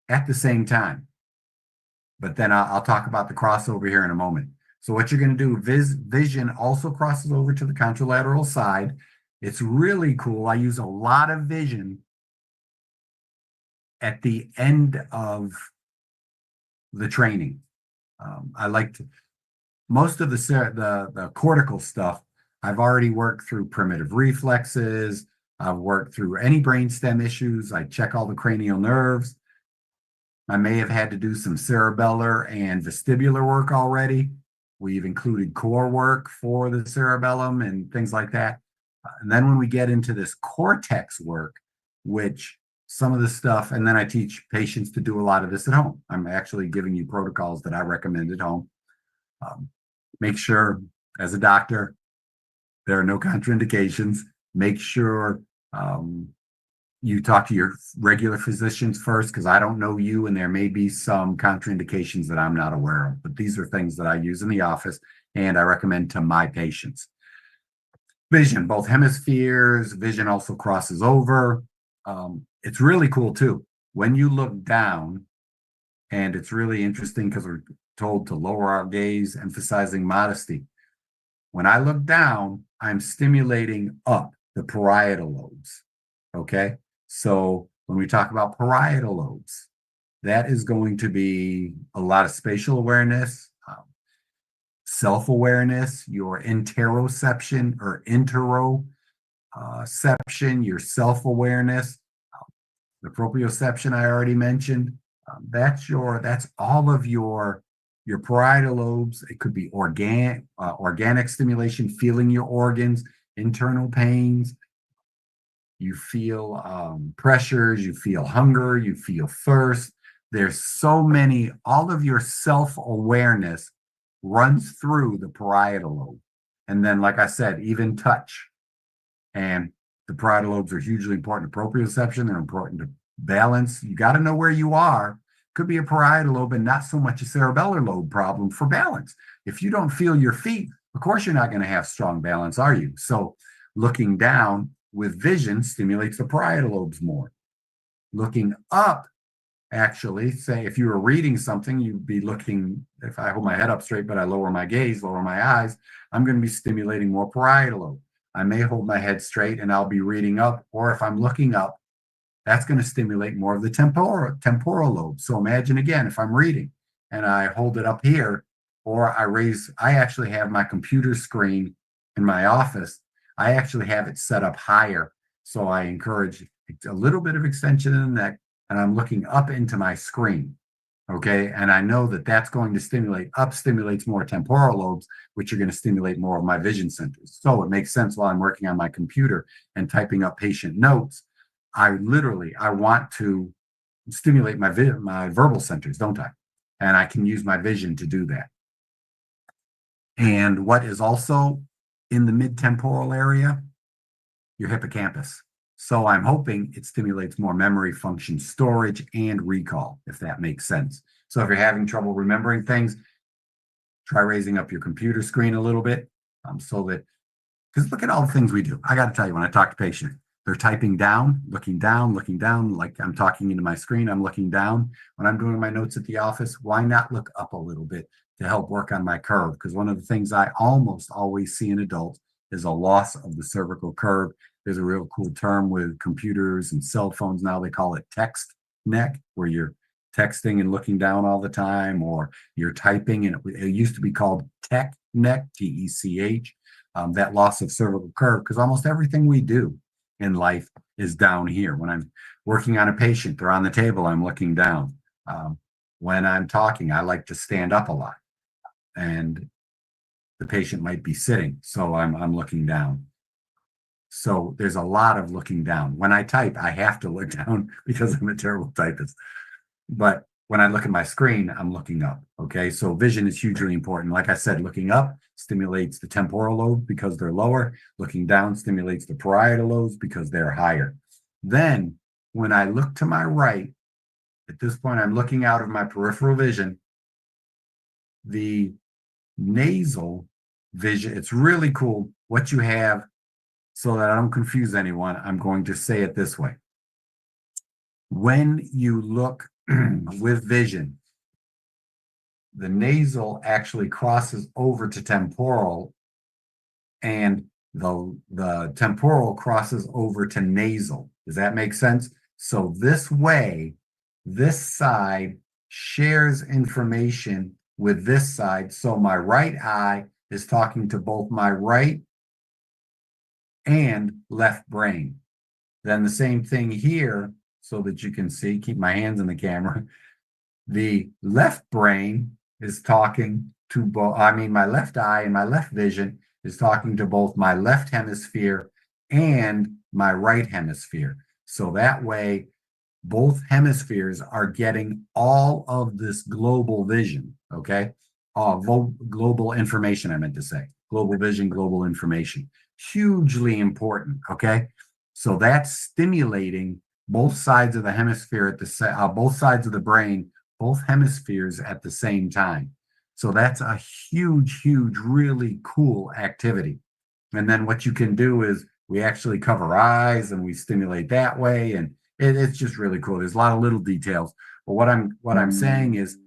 at the same time. But then I'll talk about the crossover here in a moment. So what you're going to do, vision also crosses over to the contralateral side. It's really cool. I use a lot of vision at the end of the training. I like to, most of the cortical stuff, I've already worked through primitive reflexes. I've worked through any brainstem issues. I check all the cranial nerves. I may have had to do some cerebellar and vestibular work already. We've included core work for the cerebellum and things like that. And then when we get into this cortex work, which some of the stuff, and then I teach patients to do a lot of this at home. I'm actually giving you protocols that I recommend at home. Make sure, as a doctor, there are no contraindications. Make sure you talk to your regular physicians first, because I don't know you, and there may be some contraindications that I'm not aware of. But these are things that I use in the office, and I recommend to my patients. Vision, both hemispheres. Vision also crosses over. It's really cool too. When you look down, and it's really interesting because we're told to lower our gaze, emphasizing modesty. When I look down, I'm stimulating up the parietal lobes, okay? So when we talk about parietal lobes, that is going to be a lot of spatial awareness, self-awareness, your interoception or interoception, your self-awareness, the proprioception I already mentioned. That's all of your parietal lobes. It could be organic stimulation, feeling your organs, internal pains. You feel pressures, you feel hunger, you feel thirst. There's so many, all of your self-awareness runs through the parietal lobe. And then, like I said, even touch. And the parietal lobes are hugely important to proprioception. They're important to balance. You got to know where you are. Could be a parietal lobe and not so much a cerebellar lobe problem for balance. If you don't feel your feet, of course you're not going to have strong balance, are you? So looking down with vision stimulates the parietal lobes more. Looking up, actually, say if you were reading something, you'd be looking, if I hold my head up straight, but I lower my gaze, lower my eyes, I'm going to be stimulating more parietal lobe. I may hold my head straight and I'll be reading up, or if I'm looking up, that's going to stimulate more of the temporal lobe. So imagine again, if I'm reading and I hold it up here, or I actually have my computer screen in my office. I actually have it set up higher. So I encourage a little bit of extension in the neck, and I'm looking up into my screen. Okay, and I know that that's going to stimulates more temporal lobes, which are going to stimulate more of my vision centers. So it makes sense while I'm working on my computer and typing up patient notes, I want to stimulate my verbal centers, don't I? And I can use my vision to do that. And what is also in the mid-temporal area? Your hippocampus. So I'm hoping it stimulates more memory function, storage, and recall, if that makes sense. So if you're having trouble remembering things, try raising up your computer screen a little bit, so that, because look at all the things we do. I got to tell you, when I talk to patients, they're typing down, looking down, like I'm talking into my screen, I'm looking down. When I'm doing my notes at the office, why not look up a little bit to help work on my curve? Because one of the things I almost always see in adults is a loss of the cervical curve. There's a real cool term with computers and cell phones now. They call it text neck, where you're texting and looking down all the time, or you're typing, and it used to be called tech neck, T-E-C-H, that loss of cervical curve, because almost everything we do in life is down here. When I'm working on a patient, they're on the table, I'm looking down. When I'm talking, I like to stand up a lot, and the patient might be sitting, so I'm looking down. So there's a lot of looking down. When I type, I have to look down because I'm a terrible typist. But when I look at my screen, I'm looking up. Okay, so vision is hugely important. Like I said, looking up stimulates the temporal lobe because they're lower. Looking down stimulates the parietal lobes because they're higher. Then when I look to my right, at this point, I'm looking out of my peripheral vision. The nasal vision, it's really cool what you have. So that I don't confuse anyone, I'm going to say it this way. When you look with vision, the nasal actually crosses over to temporal, and the temporal crosses over to nasal. Does that make sense? So this way, this side shares information with this side. So my right eye is talking to both my right and left brain. Then the same thing here, so that you can see, keep my hands in the camera. The left brain is talking to both, my left eye and my left vision is talking to both my left hemisphere and my right hemisphere. So that way, both hemispheres are getting all of this global vision, okay? Global information, I meant to say. Global vision, global information. Hugely important, okay? So that's stimulating both sides of the hemisphere both sides of the brain, both hemispheres at the same time. So that's a huge, really cool activity. And then what you can do is we actually cover eyes and we stimulate that way, and it's just really cool. There's a lot of little details, but what I'm saying is,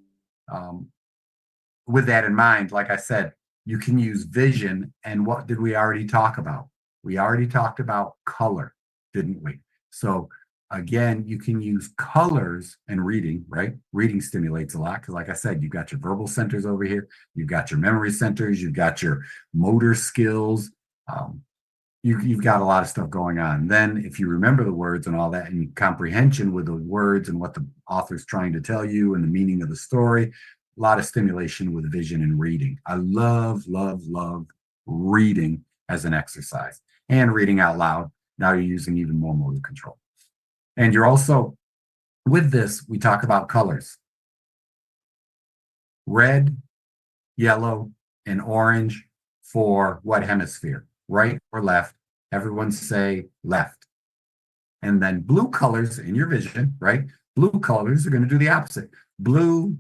with that in mind, like I said, you can use vision. And what did we already talk about? We already talked about color, didn't we? So again, you can use colors and reading, right? Reading stimulates a lot because, like I said, you've got your verbal centers over here, you've got your memory centers, you've got your motor skills. You've got a lot of stuff going on. Then if you remember the words and all that, and comprehension with the words and what the author's trying to tell you and the meaning of the story, a lot of stimulation with vision and reading. I love reading as an exercise, and reading out loud. Now you're using even more motor control. And you're also, with this, we talk about colors. Red, yellow, and orange for what hemisphere? Right or left? Everyone say left. And then blue colors in your vision, right? Blue colors are going to do the opposite. Blue,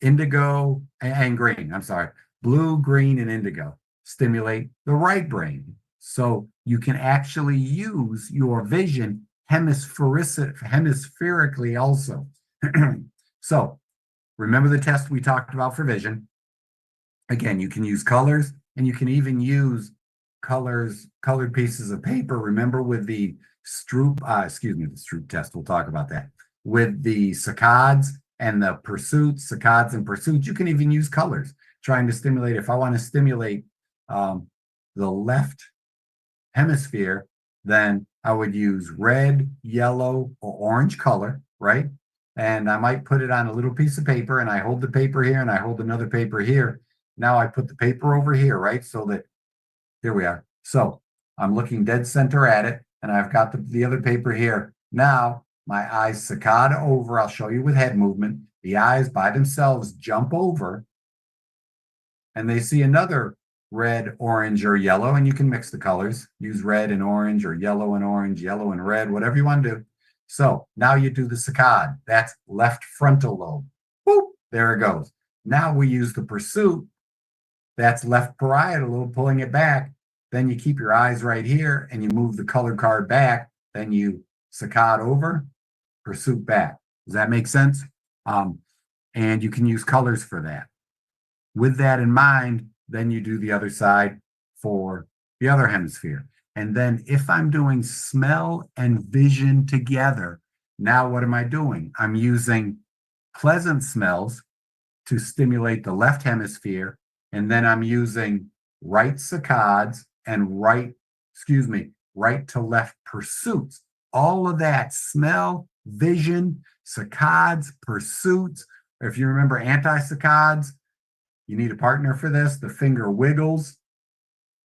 indigo, and green. I'm sorry. Blue, green, and indigo stimulate the right brain. So you can actually use your vision hemispherically also. So remember the test we talked about for vision. Again, you can use colors, and you can even use colored pieces of paper. Remember with the Stroop test, we'll talk about that. With the saccades and the saccades and pursuits, you can even use colors, trying to stimulate. If I want to stimulate the left hemisphere, then I would use red, yellow, or orange color, right? and I might put it on a little piece of paper, and I hold the paper here and I hold another paper here. Now I put the paper over here, right? So that, here we are. So I'm looking dead center at it, and I've got the other paper here. Now my eyes saccade over. I'll show you with head movement. The eyes by themselves jump over, and they see another red, orange, or yellow, and you can mix the colors. Use red and orange, or yellow and orange, yellow and red, whatever you want to do. So now you do the saccade. That's left frontal lobe. Boop, there it goes. Now we use the pursuit. That's left parietal lobe, pulling it back. Then you keep your eyes right here, and you move the color card back. Then you saccade over, pursuit back. Does that make sense? And you can use colors for that. With that in mind, then you do the other side for the other hemisphere. And then if I'm doing smell and vision together, now what am I doing? I'm using pleasant smells to stimulate the left hemisphere, and then I'm using right saccades and right to left pursuits. All of that, smell, vision, saccades, pursuits. If you remember anti-saccades, you need a partner for this. The finger wiggles,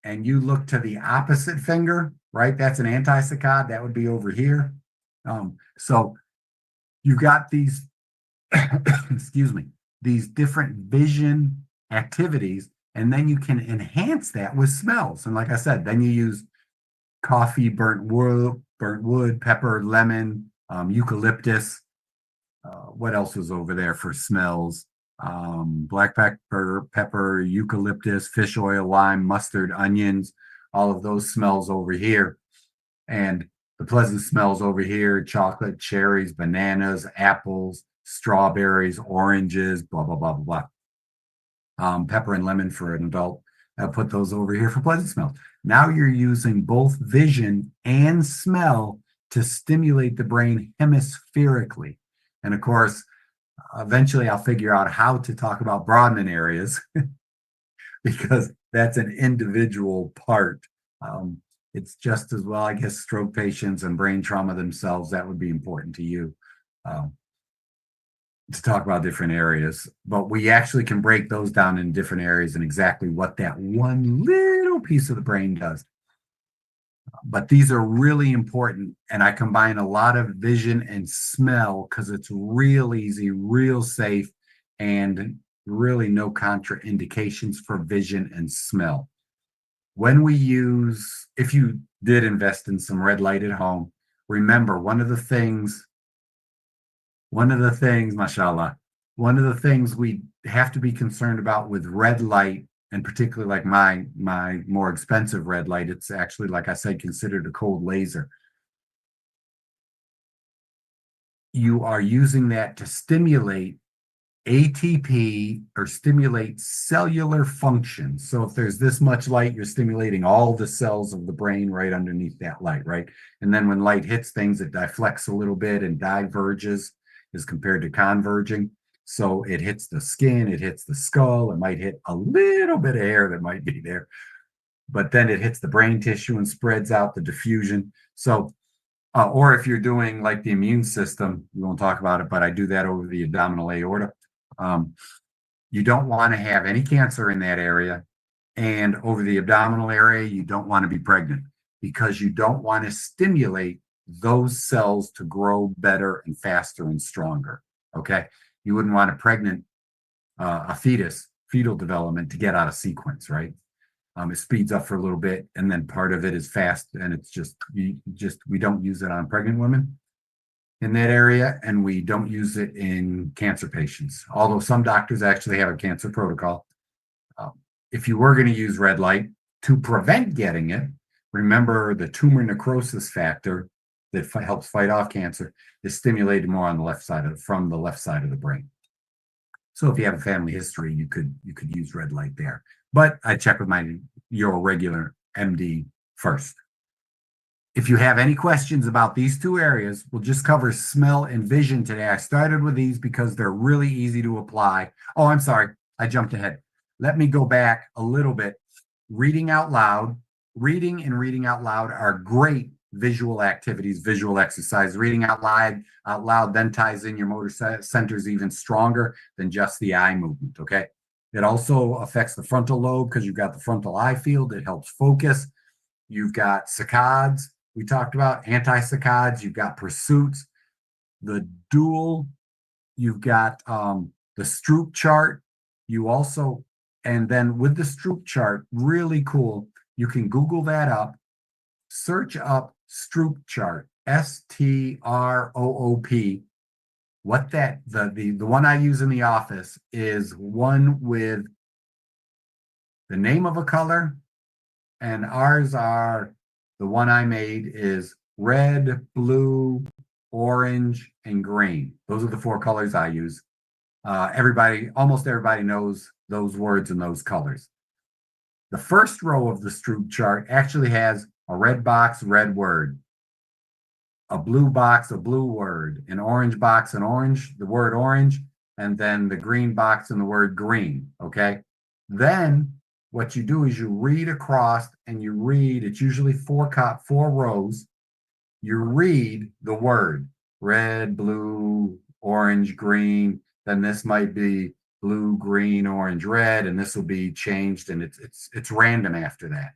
and you look to the opposite finger, right? That's an anti-saccade. That would be over here. So you've got these, these different vision activities, and then you can enhance that with smells. And like I said, then you use coffee, burnt wood, pepper, lemon, eucalyptus. What else was over there for smells? Black pepper, eucalyptus, fish oil, lime, mustard, onions, all of those smells over here. And the pleasant smells over here: chocolate, cherries, bananas, apples, strawberries, oranges, blah, blah, blah, blah, blah. Pepper and lemon for an adult. I'll put those over here for pleasant smells. Now you're using both vision and smell to stimulate the brain hemispherically. And of course, eventually I'll figure out how to talk about Brodmann areas because that's an individual part. It's just as well, I guess, stroke patients and brain trauma themselves, that would be important to you to talk about different areas. But we actually can break those down in different areas and exactly what that one little piece of the brain does. But these are really important, and I combine a lot of vision and smell because it's real easy, real safe, and really no contraindications for vision and smell. When we use, if you did invest in some red light at home, remember one of the things, mashallah, one of the things we have to be concerned about with red light, and particularly like my more expensive red light, it's actually, like I said, considered a cold laser. You are using that to stimulate ATP or stimulate cellular function. So if there's this much light, you're stimulating all the cells of the brain right underneath that light, right? And then when light hits things, it deflects a little bit and diverges as compared to converging. So it hits the skin, it hits the skull, it might hit a little bit of hair that might be there, but then it hits the brain tissue and spreads out the diffusion. So, or if you're doing like the immune system, we won't talk about it, but I do that over the abdominal aorta. You don't want to have any cancer in that area. And over the abdominal area, you don't want to be pregnant because you don't want to stimulate those cells to grow better and faster and stronger. Okay. You wouldn't want a fetal development to get out of sequence, right? It speeds up for a little bit, and then part of it is fast, and it's we don't use it on pregnant women in that area, and we don't use it in cancer patients. Although some doctors actually have a cancer protocol. If you were going to use red light to prevent getting it, remember the tumor necrosis factor that helps fight off cancer is stimulated more on the left side from the left side of the brain. So if you have a family history, you could use red light there. But I check with your regular MD first. If you have any questions about these two areas, we'll just cover smell and vision today. I started with these because they're really easy to apply. Oh, I'm sorry, I jumped ahead. Let me go back a little bit. Reading out loud. Reading and reading out loud are great visual activities, visual exercise. Reading out loud then ties in your motor centers even stronger than just the eye movement, okay? It also affects the frontal lobe because you've got the frontal eye field. It helps focus. You've got saccades, we talked about, anti-saccades. You've got pursuits, the dual. You've got the Stroop chart. You also, and then with the Stroop chart, really cool, you can Google that up, search up Stroop chart, STROOP. What that, the one I use in the office is one with the name of a color, and ours are, the one I made is red, blue, orange, and green. Those are the 4 colors I use. Almost everybody knows those words and those colors. The first row of the Stroop chart actually has a red box, red word, a blue box, a blue word, an orange box, an orange, the word orange, and then the green box and the word green, okay? Then what you do is you read across and you read, it's usually 4 rows. You read the word red, blue, orange, green, then this might be blue, green, orange, red, and this will be changed, and it's random after that.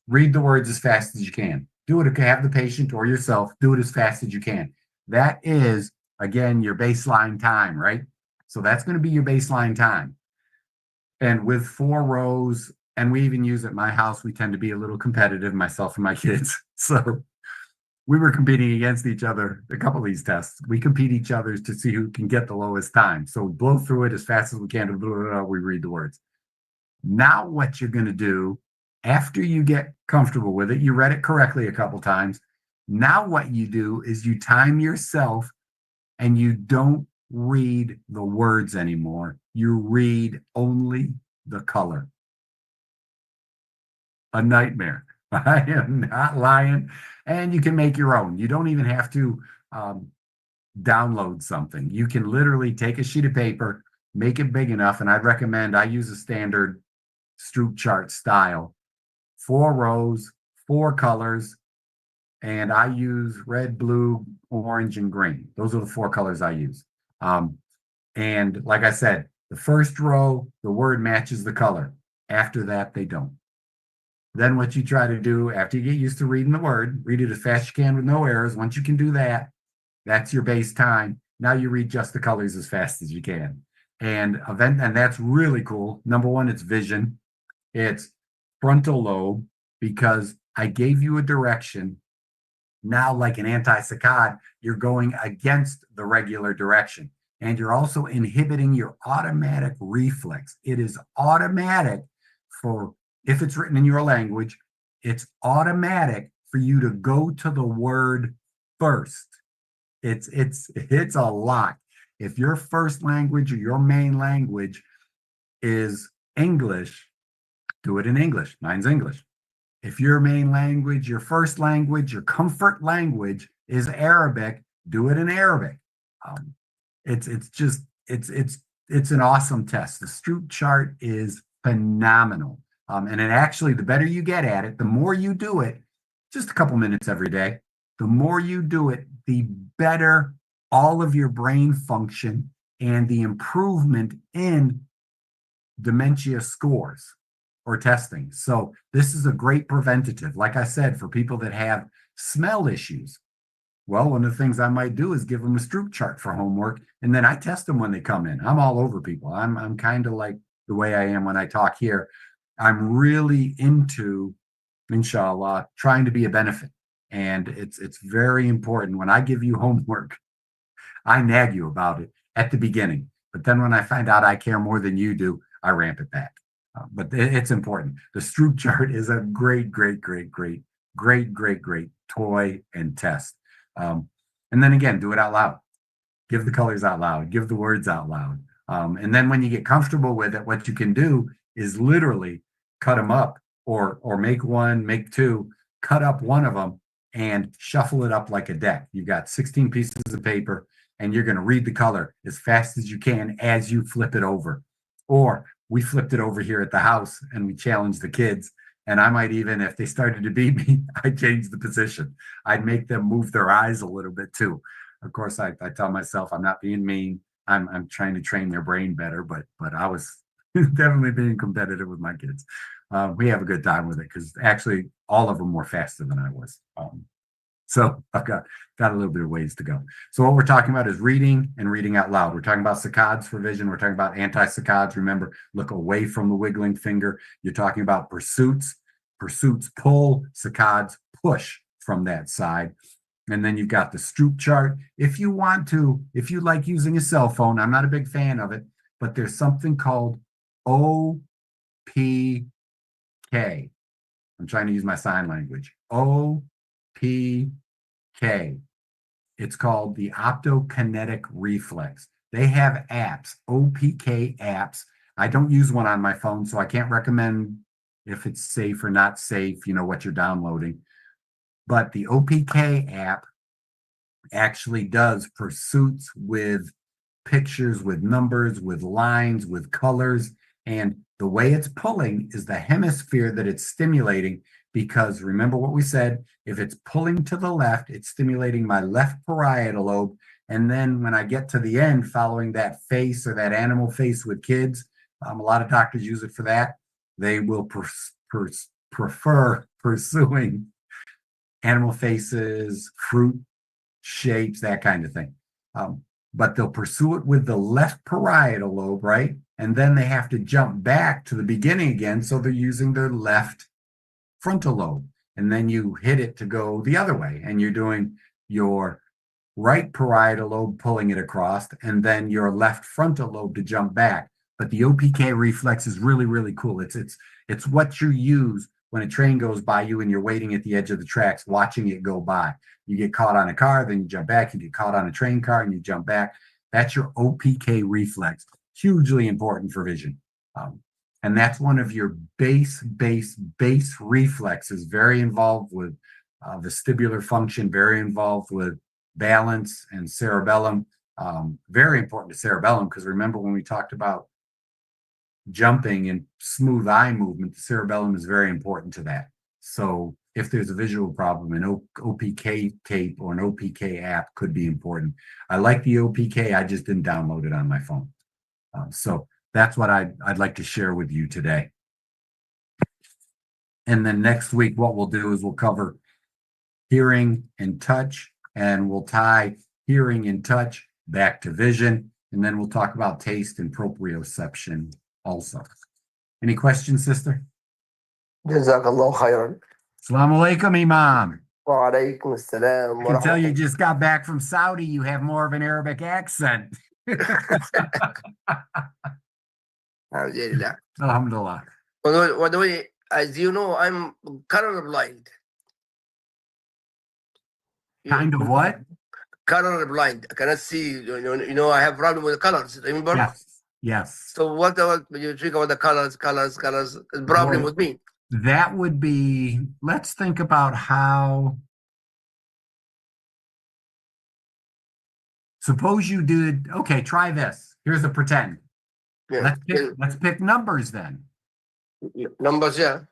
Read the words as fast as you can. Do it, have the patient or yourself, do it as fast as you can. That is, again, your baseline time, right? So that's going to be your baseline time. And with 4 rows, and we even use at my house, we tend to be a little competitive, myself and my kids. So we were competing against each other, a couple of these tests. We compete each other to see who can get the lowest time. So blow through it as fast as we can, we read the words. Now what you're going to do, after you get comfortable with it, you read it correctly a couple times. Now what you do is you time yourself and you don't read the words anymore. You read only the color. A nightmare. I am not lying. And you can make your own. You don't even have to download something. You can literally take a sheet of paper, make it big enough, and I'd recommend, I use a standard Stroop chart style. 4 rows, 4 colors, and I use red, blue, orange, and green. Those are the 4 colors I use. And like I said, the first row, the word matches the color. After that, they don't. Then what you try to do after you get used to reading the word, read it as fast as you can with no errors. Once you can do that, that's your base time. Now you read just the colors as fast as you can. And that's really cool. Number one, it's vision. It's frontal lobe, because I gave you a direction. Now, like an anti-saccade, you're going against the regular direction. And you're also inhibiting your automatic reflex. It is automatic for, if it's written in your language, it's automatic for you to go to the word first. It's a lot. If your first language or your main language is English, do it in English. Mine's English. If your main language, your first language, your comfort language is Arabic, do it in Arabic. It's an awesome test. The Stroop chart is phenomenal. And it actually, the better you get at it, the more you do it, just a couple minutes every day, the more you do it, the better all of your brain function and the improvement in dementia scores or testing. So this is a great preventative. Like I said, for people that have smell issues, well, one of the things I might do is give them a Stroop chart for homework, and then I test them when they come in. I'm all over people. I'm kind of like the way I am when I talk here. I'm really into, inshallah, trying to be a benefit. And it's very important. When I give you homework, I nag you about it at the beginning. But then when I find out I care more than you do, I ramp it back. But it's important. The Stroop chart is a great toy and test. And then again, do it out loud. Give the colors out loud. Give the words out loud. And then when you get comfortable with it, what you can do is literally cut them up, or make one, make 2, cut up one of them and shuffle it up like a deck. You've got 16 pieces of paper, and you're going to read the color as fast as you can as you flip it over. Or we flipped it over here at the house, and we challenged the kids, And I might even, if they started to beat me, I'd change the position. I'd make them move their eyes a little bit too. Of course, I tell myself I'm not being mean. I'm trying to train their brain better, but I was definitely being competitive with my kids. We have a good time with it because actually all of them were faster than I was. So I've got a little bit of ways to go. So what we're talking about is reading and reading out loud. We're talking about saccades for vision. We're talking about anti-saccades. Remember, look away from the wiggling finger. You're talking about pursuits. Pursuits pull, saccades push from that side. And then you've got the Stroop chart. If you want to, if you like using a cell phone, I'm not a big fan of it, but there's something called OPK. I'm trying to use my sign language. OPK. It's called the optokinetic reflex. They have apps, OPK apps. I don't use one on my phone, so I can't recommend if it's safe or not safe, what you're downloading. But the OPK app actually does pursuits with pictures, with numbers, with lines, with colors. And the way it's pulling is the hemisphere that it's stimulating, because remember what we said, if it's pulling to the left, it's stimulating my left parietal lobe. And then when I get to the end, following that face or that animal face with kids, a lot of doctors use it for that. They will prefer pursuing animal faces, fruit shapes, that kind of thing. But they'll pursue it with the left parietal lobe, right? And then they have to jump back to the beginning again. So they're using their left frontal lobe. And then you hit it to go the other way. And you're doing your right parietal lobe pulling it across, and then your left frontal lobe to jump back. But the OPK reflex is really, really cool. It's what you use when a train goes by you and you're waiting at the edge of the tracks, watching it go by. You get caught on a car, then you jump back. You get caught on a train car and you jump back. That's your OPK reflex. Hugely important for vision. And that's one of your base reflexes, very involved with vestibular function, very involved with balance and cerebellum. Very important to cerebellum, because remember when we talked about jumping and smooth eye movement, the cerebellum is very important to that. So if there's a visual problem, an OPK tape or an OPK app could be important. I like the OPK, I just didn't download it on my phone. So that's what I'd like to share with you today. And then next week, what we'll do is we'll cover hearing and touch, and we'll tie hearing and touch back to vision. And then we'll talk about taste and proprioception also. Any questions, sister? Jazakallah khairan. Assalamu alaikum, Imam. Wa alaikum assalam. I can tell you just got back from Saudi. You have more of an Arabic accent. Alhamdulillah. Alhamdulillah. By the way, as you know, I'm colorblind. Kind of what? Colorblind. I cannot see. I have problem with the colors. Remember? Yes. Yes. So what about when you think about the colors? The problem with me. That would be, let's think about how, suppose you did, okay, try this. Here's a pretend. Yeah. Let's pick numbers then. Numbers, yeah.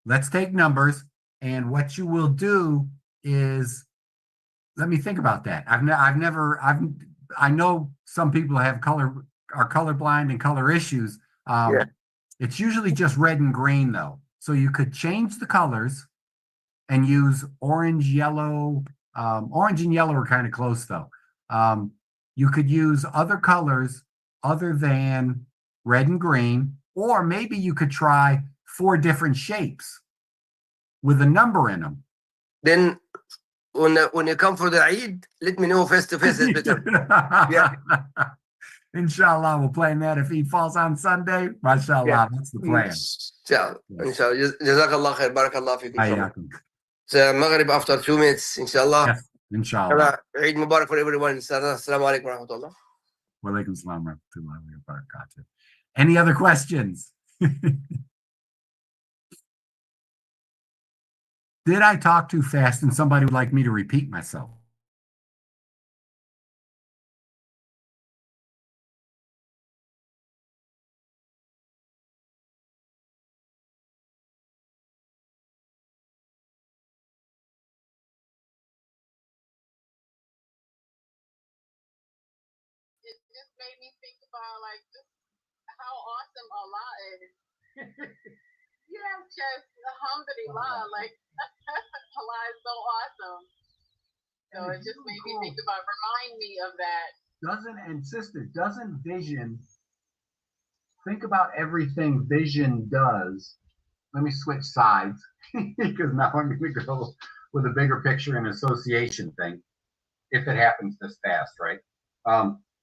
Let's take numbers, and what you will do is, let me think about that. I know some people are colorblind and color issues. Yeah. It's usually just red and green though. So you could change the colors and use orange, yellow. Orange and yellow are kind of close though. You could use other colors other than red and green, or maybe you could try 4 different shapes with a number in them. Then when you come for the Eid, let me know face to face is better. Yeah. Inshallah, we'll plan that if Eid falls on Sunday. Mashallah, yeah. That's the plan. Inshallah. Jazakallah khair. Barakallah fikum. So Maghrib after 2 minutes, inshallah. Yes, inshallah. Eid Mubarak for everyone. Assalamu alaikum wa rahmatullah. Wa alaikum assalam wa rahmatullahi wa barakatuh. Any other questions? Did I talk too fast and somebody would like me to repeat myself? it just made me think about like just how awesome Allah is. Yeah, just alhamdulillah, like Allah is so awesome. So it just made me think about, remind me of that. Doesn't vision, think about everything vision does. Let me switch sides because now I'm going to go with a bigger picture and association thing, if it happens this fast, right?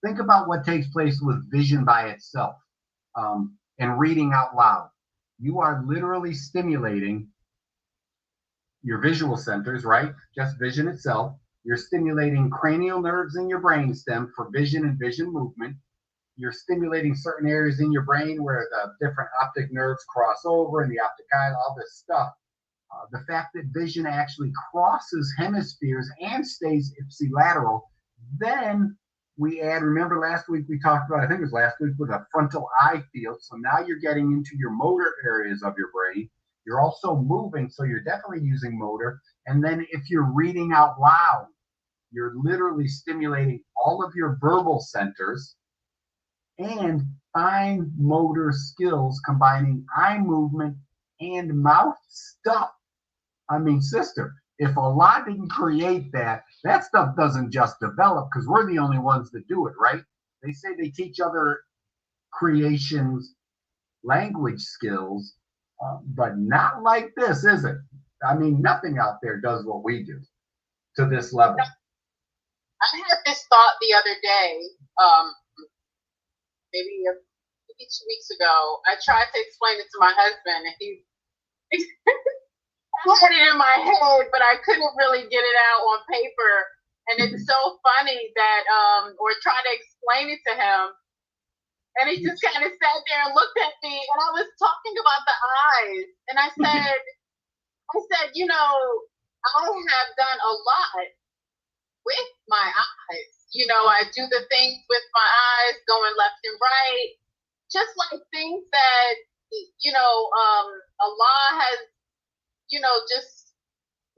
Think about what takes place with vision by itself and reading out loud. You are literally stimulating your visual centers, right? Just vision itself. You're stimulating cranial nerves in your brainstem for vision and vision movement. You're stimulating certain areas in your brain where the different optic nerves cross over and the optic eye, all this stuff. The fact that vision actually crosses hemispheres and stays ipsilateral. Then we add, remember last week we talked about, I think it was last week, with a frontal eye field. So now you're getting into your motor areas of your brain. You're also moving, so you're definitely using motor. And then if you're reading out loud, you're literally stimulating all of your verbal centers and fine motor skills, combining eye movement and mouth stuff. I mean, sister, if Allah didn't create that, that stuff doesn't just develop because we're the only ones that do it, right? They say they teach other creations language skills, but not like this, is it? I mean, nothing out there does what we do to this level. I had this thought the other day, maybe 2 weeks ago. I tried to explain it to my husband, and he I had it in my head, but I couldn't really get it out on paper. And it's so funny that, or try to explain it to him, and he just kind of sat there and looked at me, and I was talking about the eyes, and I said, you know, I have done a lot with my eyes. You know, I do the things with my eyes, going left and right, just like things that, you know, Allah has, you know, just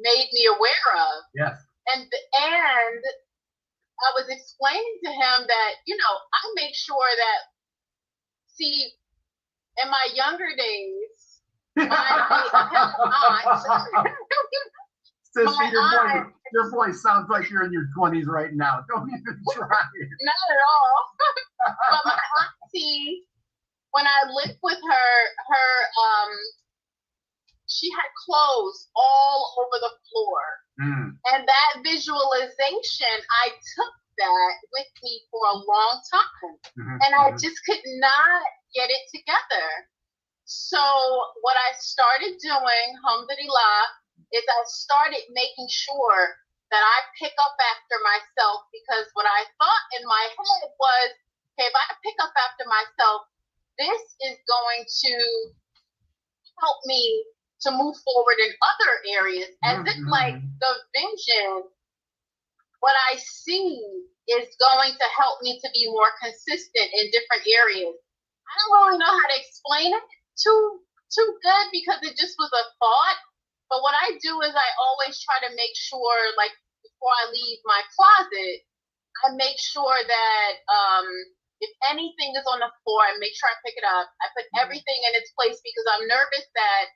made me aware of. Yes. And I was explaining to him that, you know, I make sure that, see, in my younger days, Sissy, your voice sounds like you're in your 20s right now. Don't even try it. Not at all. But my auntie, when I lived with her, she had clothes all over the floor. And that visualization, I took that with me for a long time. And I just could not get it together. So what I started doing, alhamdulillah, is I started making sure that I pick up after myself, because what I thought in my head was, okay, if I pick up after myself, this is going to help me to move forward in other areas. As if like the vision, what I see is going to help me to be more consistent in different areas. I don't really know how to explain it too good, because it just was a thought. But what I do is I always try to make sure, like before I leave my closet, I make sure that if anything is on the floor, I make sure I pick it up. I put everything in its place, because I'm nervous that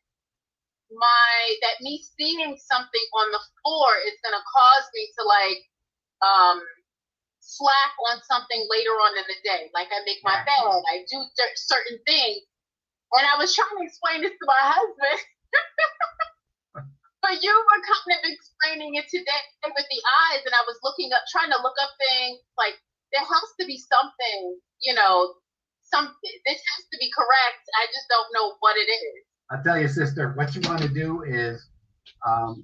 me seeing something on the floor is going to cause me to like slack on something later on in the day. Like I make my bed, I do certain things. And I was trying to explain this to my husband. But you were kind of explaining it today with the eyes, and I was trying to look up things. Like, there has to be something, you know, this has to be correct. I just don't know what it is. I'll tell you, sister, what you want to do is,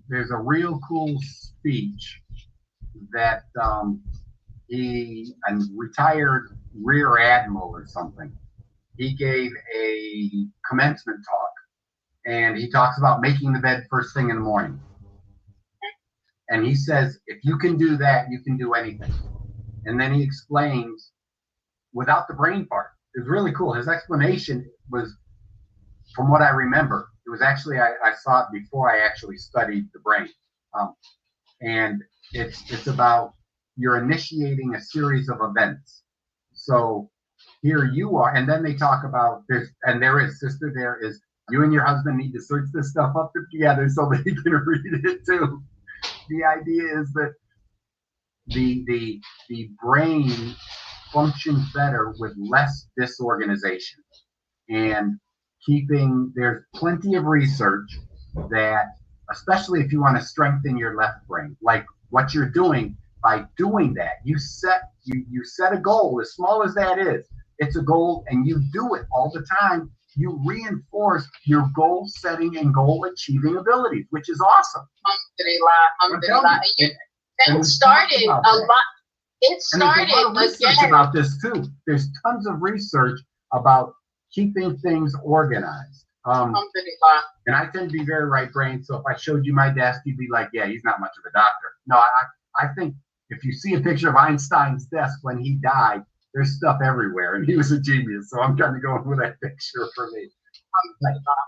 there's a real cool speech that a retired rear admiral or something, he gave a commencement talk. And he talks about making the bed first thing in the morning. And he says, if you can do that, you can do anything. And then he explains without the brain part. It was really cool. His explanation was, from what I remember, it was actually, I saw it before I actually studied the brain. And it's about, you're initiating a series of events. So here you are, and then they talk about this, and there is, sister, there is, you and your husband need to search this stuff up together so that you can read it too. The idea is that the brain functions better with less disorganization, and there's plenty of research that, especially if you want to strengthen your left brain, like what you're doing, by doing that, you set a goal, as small as that is. It's a goal, and you do it all the time. You reinforce your goal setting and goal achieving abilities, which is awesome. Alhamdulillah. It started a lot. It started a lot of research about this too. There's tons of research about keeping things organized. And I tend to be very right brain, so if I showed you my desk, you'd be like, yeah, he's not much of a doctor. No, I think if you see a picture of Einstein's desk when he died, there's stuff everywhere, and he was a genius. So I'm kind of going with that picture for me.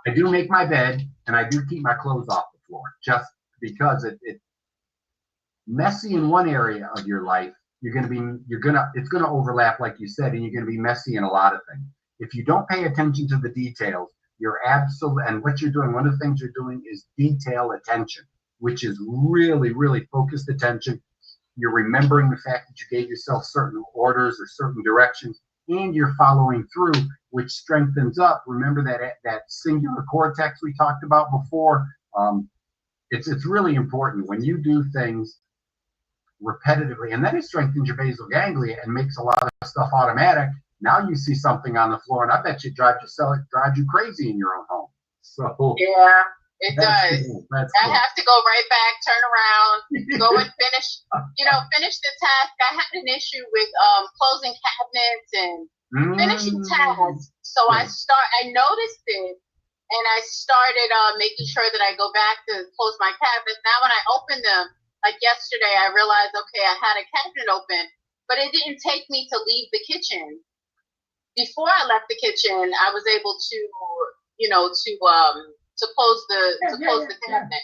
I do make my bed, and I do keep my clothes off the floor, just because it's messy in one area of your life. It's gonna overlap, like you said, and you're gonna be messy in a lot of things. If you don't pay attention to the details, and what you're doing, one of the things you're doing is detail attention, which is really, really focused attention. You're remembering the fact that you gave yourself certain orders or certain directions, and you're following through, which strengthens up. Remember that singular cortex we talked about before? It's really important when you do things repetitively, and then it strengthens your basal ganglia and makes a lot of stuff automatic. Now you see something on the floor, and I bet you drives you crazy in your own home. So yeah, it does. Cool. I have to go right back, turn around, go and finish the task. I had an issue with closing cabinets and finishing tasks. So I noticed it, and I started making sure that I go back to close my cabinets. Now when I open them, like yesterday, I realized, okay, I had a cabinet open, but it didn't take me to leave the kitchen. Before I left the kitchen, I was able to, to close the cabinet.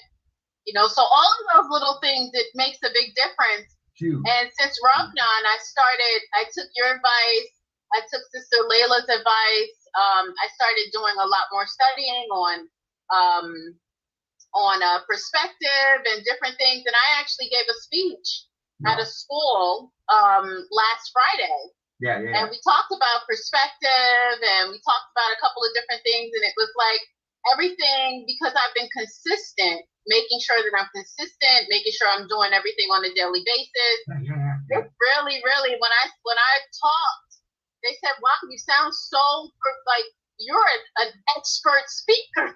So all of those little things, it makes a big difference. And since Ramadan, I took your advice, I took Sister Layla's advice. I started doing a lot more studying on perspective and different things. And I actually gave a speech at a school last Friday. And we talked about perspective, and we talked about a couple of different things, and it was like everything, because I've been consistent, making sure that I'm consistent, making sure I'm doing everything on a daily basis. It really, really, when I talked, they said, wow, you sound so like you're an expert speaker.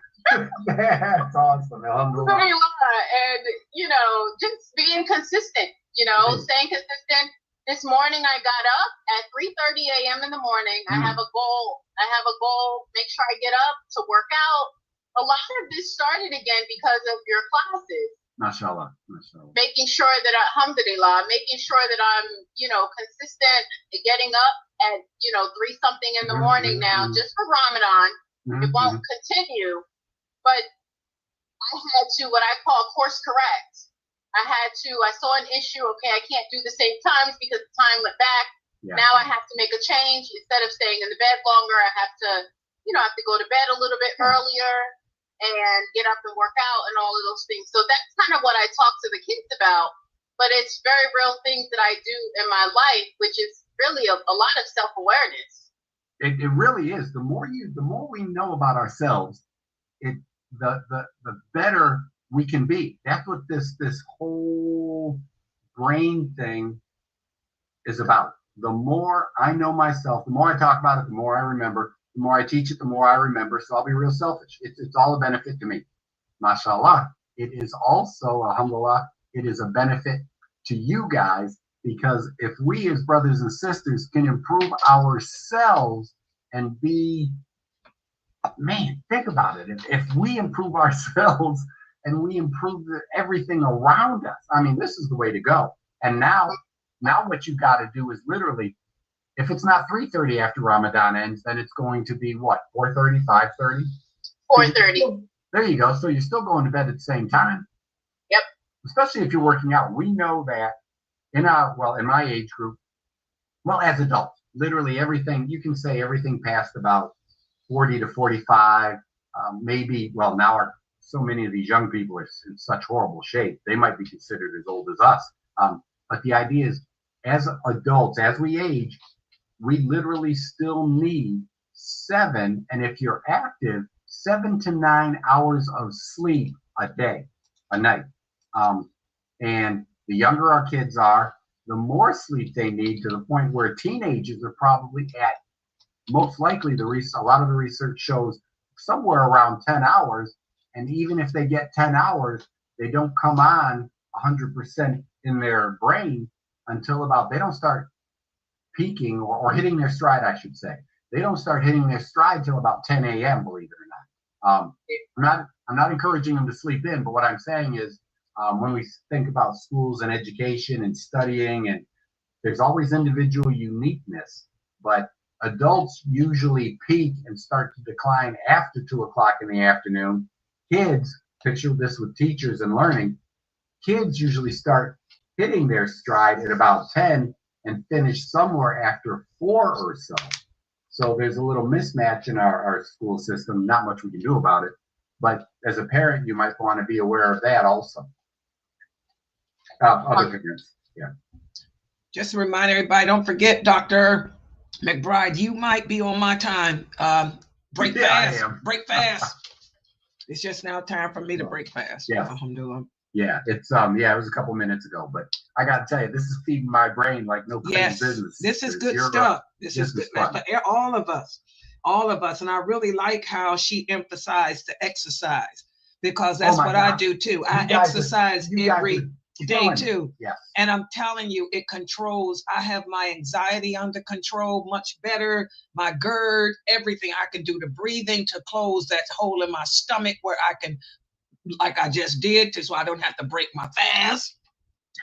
That's awesome. And, just being consistent, staying consistent. This morning I got up at 3:30 a.m. in the morning. I have a goal. Make sure I get up to work out. A lot of this started again because of your classes. Mashallah. Making sure that, alhamdulillah, making sure that I'm, consistent, getting up at, 3-something in the morning now, just for Ramadan. It won't continue. But I had to, what I call course correct. I saw an issue. Okay, I can't do the same times because the time went back. Now I have to make a change. Instead of staying in the bed longer, I have to, go to bed a little bit earlier and get up and work out and all of those things. So that's kind of what I talk to the kids about. But it's very real things that I do in my life, which is really a lot of self-awareness. It really is. The more we know about ourselves, the better we can be. That's what this whole brain thing is about. The more I know myself, the more I talk about it, the more I remember. The more I teach it, the more I remember. So I'll be real selfish. It's all a benefit to me. Mashallah. It is also, alhamdulillah, it is a benefit to you guys, because if we as brothers and sisters can improve ourselves and be, man, think about it. If we improve ourselves and we improve everything around us, I mean, this is the way to go. And now what you got to do is literally, if it's not 3:30 after Ramadan ends, then it's going to be what, 4:30, 5:30? 4:30. There you go. So you're still going to bed at the same time. Yep. Especially if you're working out. We know that in my age group, well, as adults, literally everything, you can say everything past about 40 to 45, maybe, well, now so many of these young people are in such horrible shape, they might be considered as old as us. But the idea is, as adults, as we age, we literally still need 7, and if you're active, 7 to 9 hours of sleep a day, a night. And the younger our kids are, the more sleep they need, to the point where teenagers are probably at, most likely, a lot of the research shows somewhere around 10 hours. And even if they get 10 hours, they don't come on 100% in their brain until they don't start peaking or hitting their stride, I should say. They don't start hitting their stride till about 10 a.m., believe it or not. I'm not encouraging them to sleep in, but what I'm saying is, when we think about schools and education and studying, and there's always individual uniqueness, but adults usually peak and start to decline after 2 o'clock in the afternoon. Kids, picture this with teachers and learning, kids usually start hitting their stride at about 10 and finish somewhere after 4 or so. So there's a little mismatch in our school system, not much we can do about it. But as a parent, you might want to be aware of that also. Other figures, yeah. Just to remind everybody, don't forget, Dr. McBride, you might be on my time. Break fast. Break fast. It's just now time for me to break fast. Yeah. Alhamdulillah. Yeah, it's it was a couple minutes ago, but I gotta tell you, this is feeding my brain like no business. This is good stuff. This is good for all of us. All of us. And I really like how she emphasized the exercise, because that's what I do too. I exercise every day too. Yes. And I'm telling you, it controls. I have my anxiety under control much better. My GERD, everything. I can do the breathing to close that hole in my stomach where I can, like I just did, so I don't have to break my fast.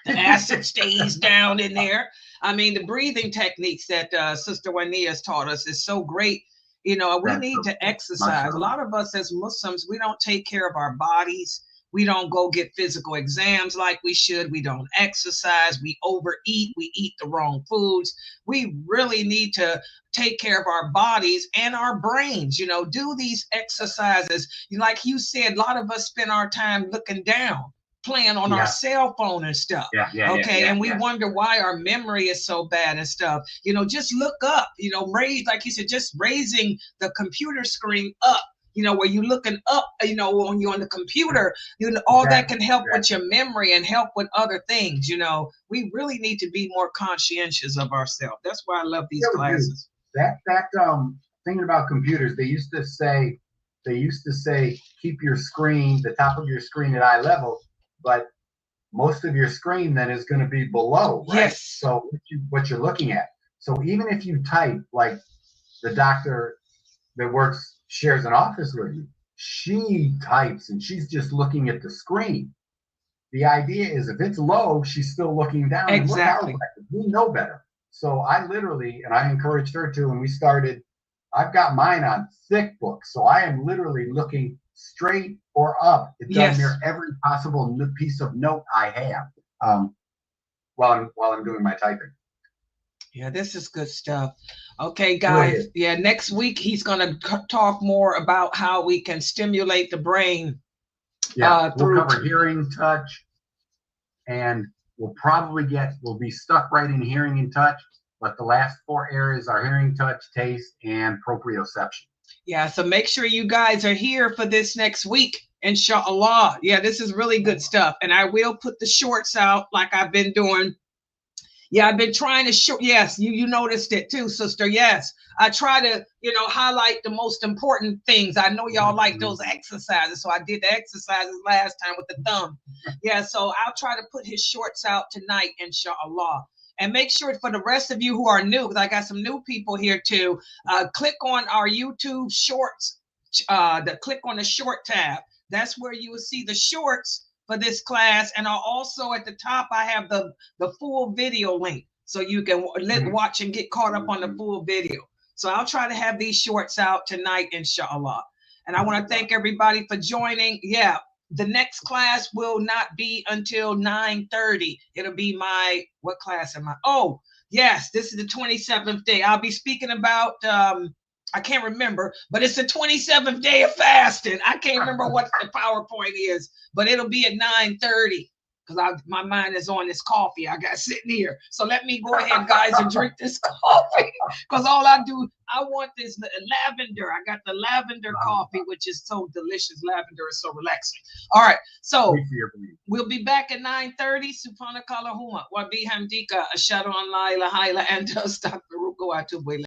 The acid stays down in there. I mean, the breathing techniques that Sister Juania has taught us is so great. You know, we need to exercise. A lot of us as Muslims, we don't take care of our bodies. We don't go get physical exams like we should. We don't exercise. We overeat. We eat the wrong foods. We really need to take care of our bodies and our brains. You know, do these exercises. Like you said, a lot of us spend our time looking down, playing on our cell phone and stuff. And we wonder why our memory is so bad and stuff. You know, just look up, you know, like you said, just raising the computer screen up, you know, where you're looking up, you know, when you're on the computer, you know, all that can help with your memory and help with other things. You know, we really need to be more conscientious of ourselves. That's why I love these classes. That thinking about computers, they used to say, keep your screen, the top of your screen at eye level, but most of your screen then is going to be below, right? Yes. So what you're looking at. So even if you type, like the doctor that shares an office with you, she types and she's just looking at the screen. The idea is, if it's low, she's still looking down. Exactly. And we know better. So I literally, and I encouraged her to, and we started, I've got mine on thick books. So I am literally looking straight or up. It does near every possible piece of note I have while I'm doing my typing. Yeah, this is good stuff. Okay, guys. Yeah, next week he's going to talk more about how we can stimulate the brain. Yeah, we'll cover hearing, touch, and we'll be stuck right in hearing and touch. But the last 4 areas are hearing, touch, taste, and proprioception. Yeah, so make sure you guys are here for this next week, inshallah. Yeah, this is really good stuff. And I will put the shorts out like I've been doing. Yeah, I've been trying to yes, you noticed it too, sister. Yes, I try to, you know, highlight the most important things. I know y'all like those exercises, so I did the exercises last time with the thumb. Yeah, so I'll try to put his shorts out tonight, inshallah. And make sure, for the rest of you who are new, because I got some new people here too, click on our YouTube shorts, click on the short tab. That's where you will see the shorts for this class. And also at the top, I have the full video link, so you can watch and get caught up on the full video. So I'll try to have these shorts out tonight, inshallah. And I want to thank everybody for joining. Yeah, the next class will not be until 9:30. It'll be what class am I? Oh, Yes, this is the 27th day. I'll be speaking about, I can't remember, but it's the 27th day of fasting. I can't remember what the PowerPoint is, but it'll be at 9:30 because my mind is on this coffee I got sitting here. So let me go ahead, guys, and drink this coffee because all I want this lavender. I got the lavender coffee, which is so delicious. Lavender is so relaxing. All right, so we'll be back at 9:30. Subhanakallahumma wa bihamdika ashhadu an la ilaha illa anta astaghfiruka wa atubu ilayk.